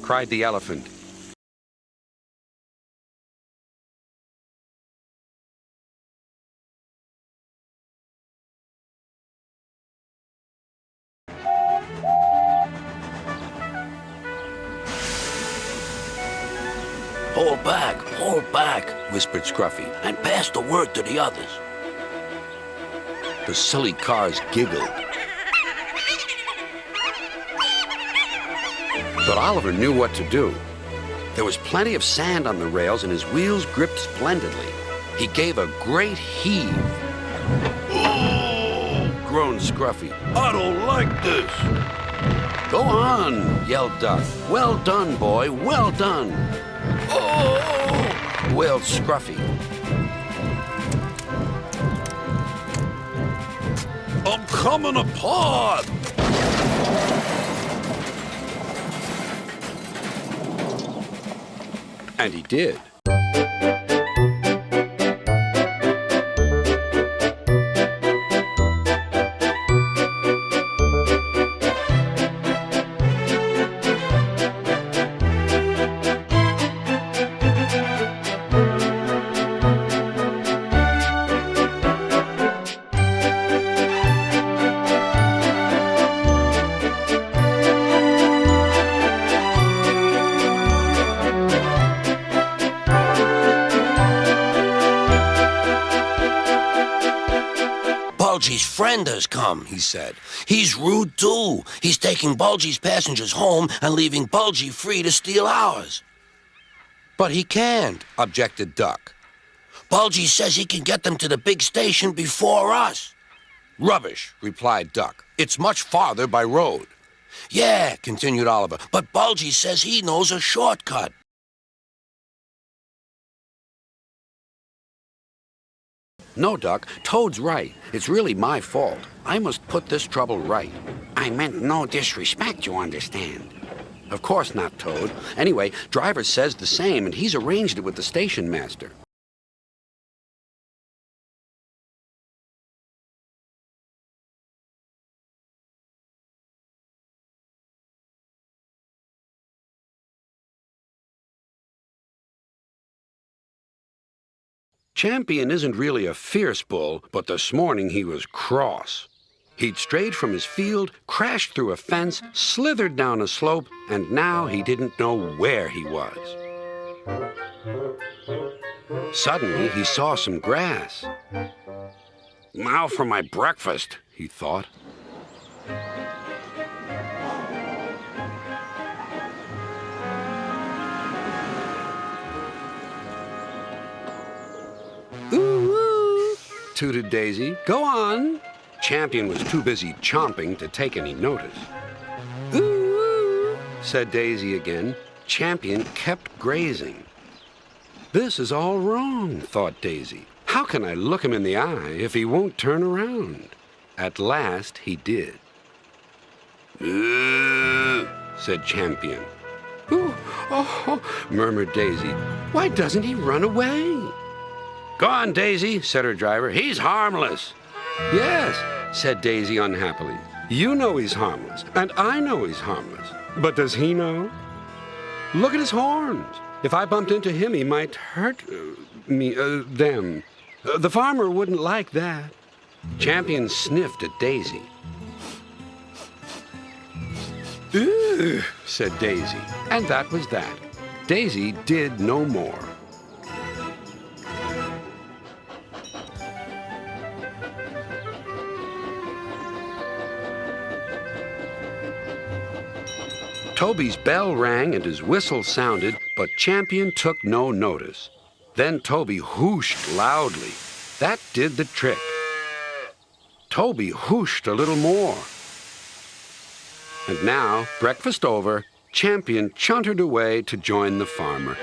Cried the elephant. Hold back, whispered Scruffy, and pass the word to the others. The silly cars giggled. But Oliver knew what to do. There was plenty of sand on the rails and his wheels gripped splendidly. He gave a great heave. Oh, Groaned Scruffy. I don't like this. Go on, yelled Duck. Well done, boy, well done. Oh, Wailed Scruffy. I'm coming apart. And he did. Bulgy's friend has come, he said. He's rude, too. He's taking Bulgy's passengers home and leaving Bulgy free to steal ours. But he can't, objected Duck. Bulgy says he can get them to the big station before us. Rubbish, replied Duck. It's much farther by road. Yeah, continued Oliver, but Bulgy says he knows a shortcut. No, Duck, Toad's right. It's really my fault. I must put this trouble right. I meant no disrespect, you understand. Of course not, Toad. Anyway, Driver says the same, and he's arranged it with the station master. Champion isn't really a fierce bull, but this morning he was cross. He'd strayed from his field, crashed through a fence, slithered down a slope, and now he didn't know where he was. Suddenly, he saw some grass. Now for my breakfast, he thought. Ooh, tooted Daisy. Go on. Champion was too busy chomping to take any notice. Ooh, said Daisy again. Champion kept grazing. This is all wrong, thought Daisy. How can I look him in the eye if he won't turn around? At last he did. Said Champion. Ooh, oh, murmured Daisy. Why doesn't he run away? Go on, Daisy, said her driver. He's harmless. Yes, said Daisy unhappily. You know he's harmless, and I know he's harmless. But does he know? Look at his horns. If I bumped into him, he might hurt them. The farmer wouldn't like that. Champion sniffed at Daisy. "Ugh," said Daisy, and that was that. Daisy did no more. Toby's bell rang and his whistle sounded, but Champion took no notice. Then Toby whooshed loudly. That did the trick. Toby whooshed a little more. And now, breakfast over, Champion chuntered away to join the farmer.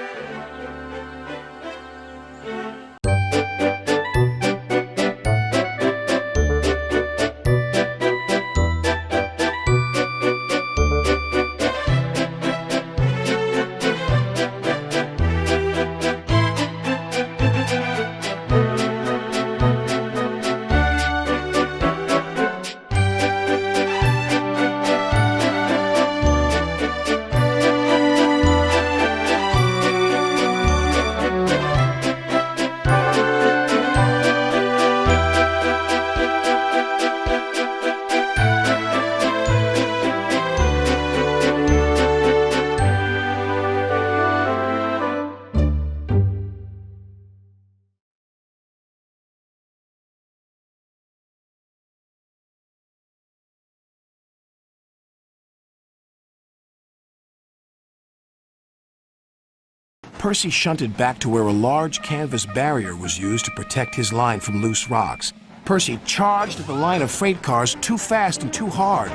Percy shunted back to where a large canvas barrier was used to protect his line from loose rocks. Percy charged at the line of freight cars too fast and too hard.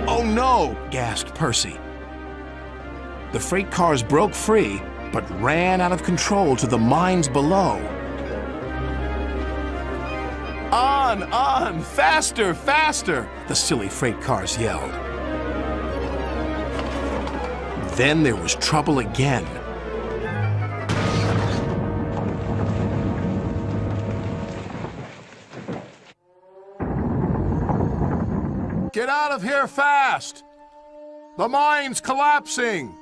"Oh no!" gasped Percy. The freight cars broke free, but ran out of control to the mines below. On! Faster, faster!" the silly freight cars yelled. Then there was trouble again. "Get out of here fast! The mine's collapsing!"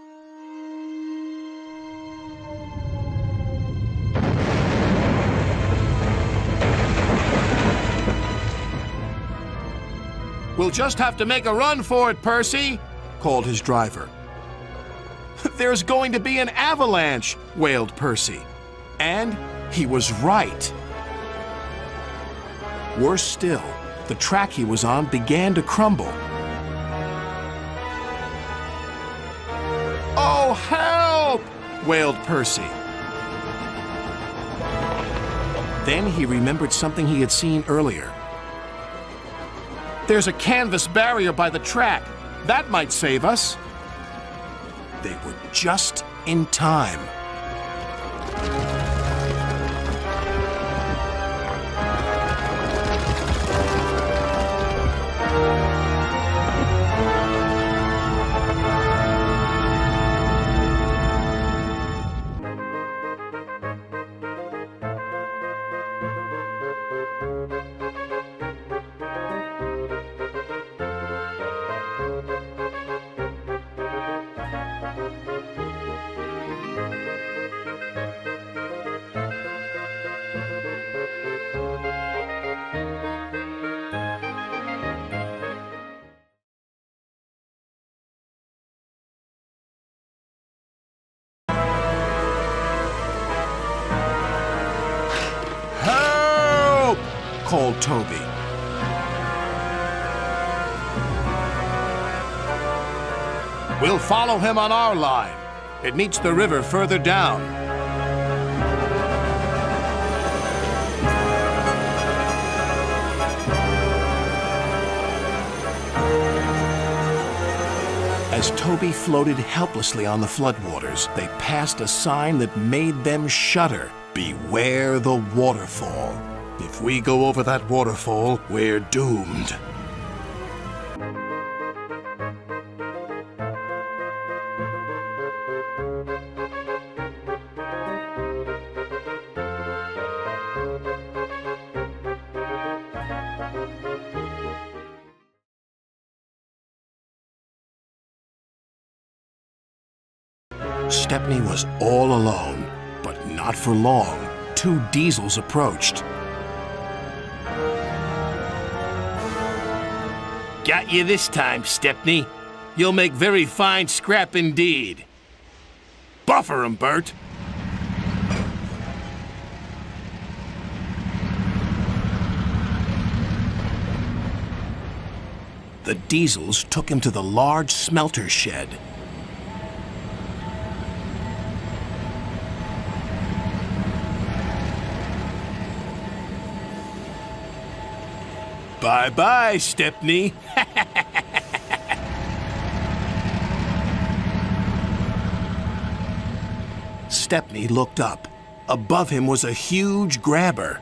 "We'll just have to make a run for it, Percy," called his driver. "There's going to be an avalanche," wailed Percy. And he was right. Worse still, the track he was on began to crumble. "Oh, help!" wailed Percy. Then he remembered something he had seen earlier. "There's a canvas barrier by the track. That might save us." They were just in time. Called Toby. "We'll follow him on our line. It meets the river further down." As Toby floated helplessly on the floodwaters, they passed a sign that made them shudder. "Beware the waterfall. If we go over that waterfall, we're doomed." Stepney was all alone, but not for long. Two diesels approached. Got you this time, Stepney. You'll make very fine scrap indeed. Buffer 'em, Bert. The Diesels took him to the large smelter shed. Bye-bye, Stepney. Stepney looked up. Above him was a huge grabber.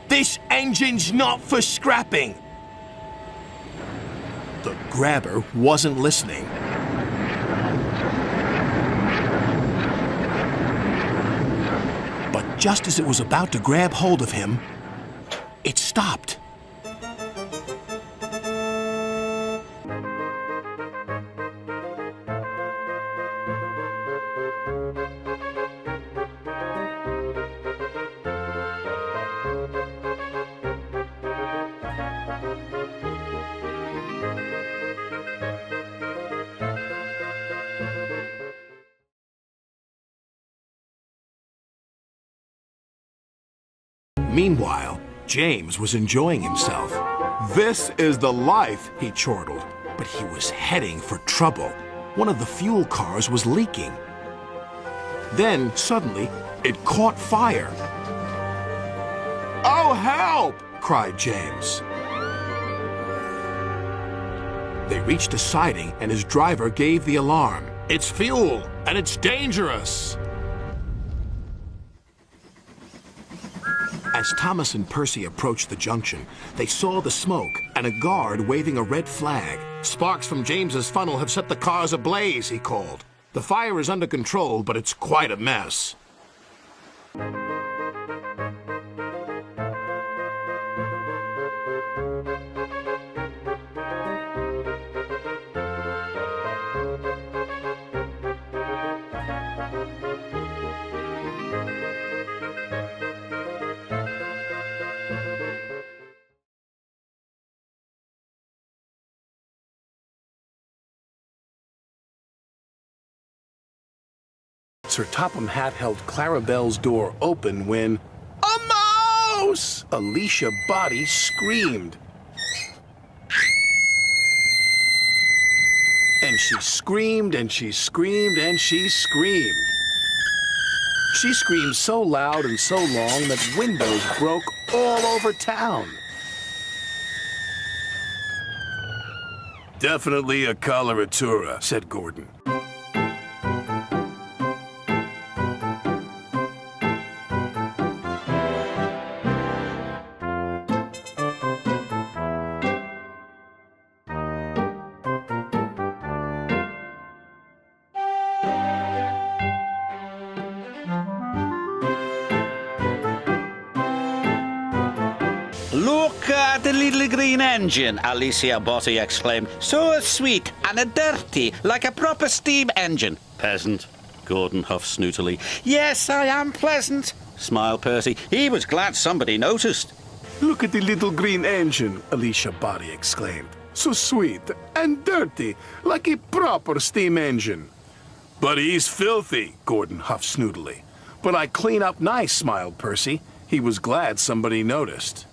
This engine's not for scrapping. The grabber wasn't listening. But just as it was about to grab hold of him, it stopped. Meanwhile, James was enjoying himself. This is the life, he chortled. But he was heading for trouble. One of the fuel cars was leaking. Then, suddenly, it caught fire. "Oh, help!" cried James. They reached a siding, and his driver gave the alarm. "It's fuel, and it's dangerous!" As Thomas and Percy approached the junction, they saw the smoke and a guard waving a red flag. "Sparks from James's funnel have set the cars ablaze," he called. "The fire is under control, but it's quite a mess." Sir Topham Hatt held Clarabelle's door open when... "A mouse!" Alicia Body screamed. And she screamed, and she screamed, and she screamed. She screamed so loud and so long that windows broke all over town. "Definitely a coloratura," said Gordon. Look at the little green engine, Alicia Botti exclaimed. "So sweet and dirty, like a proper steam engine." "Peasant," Gordon huffed snootily. "Yes, I am pleasant," smiled Percy. He was glad somebody noticed. "Look at the little green engine," Alicia Body exclaimed. "So sweet and dirty, like a proper steam engine." "But he's filthy," Gordon huffed snootily. "But I clean up nice," smiled Percy. He was glad somebody noticed.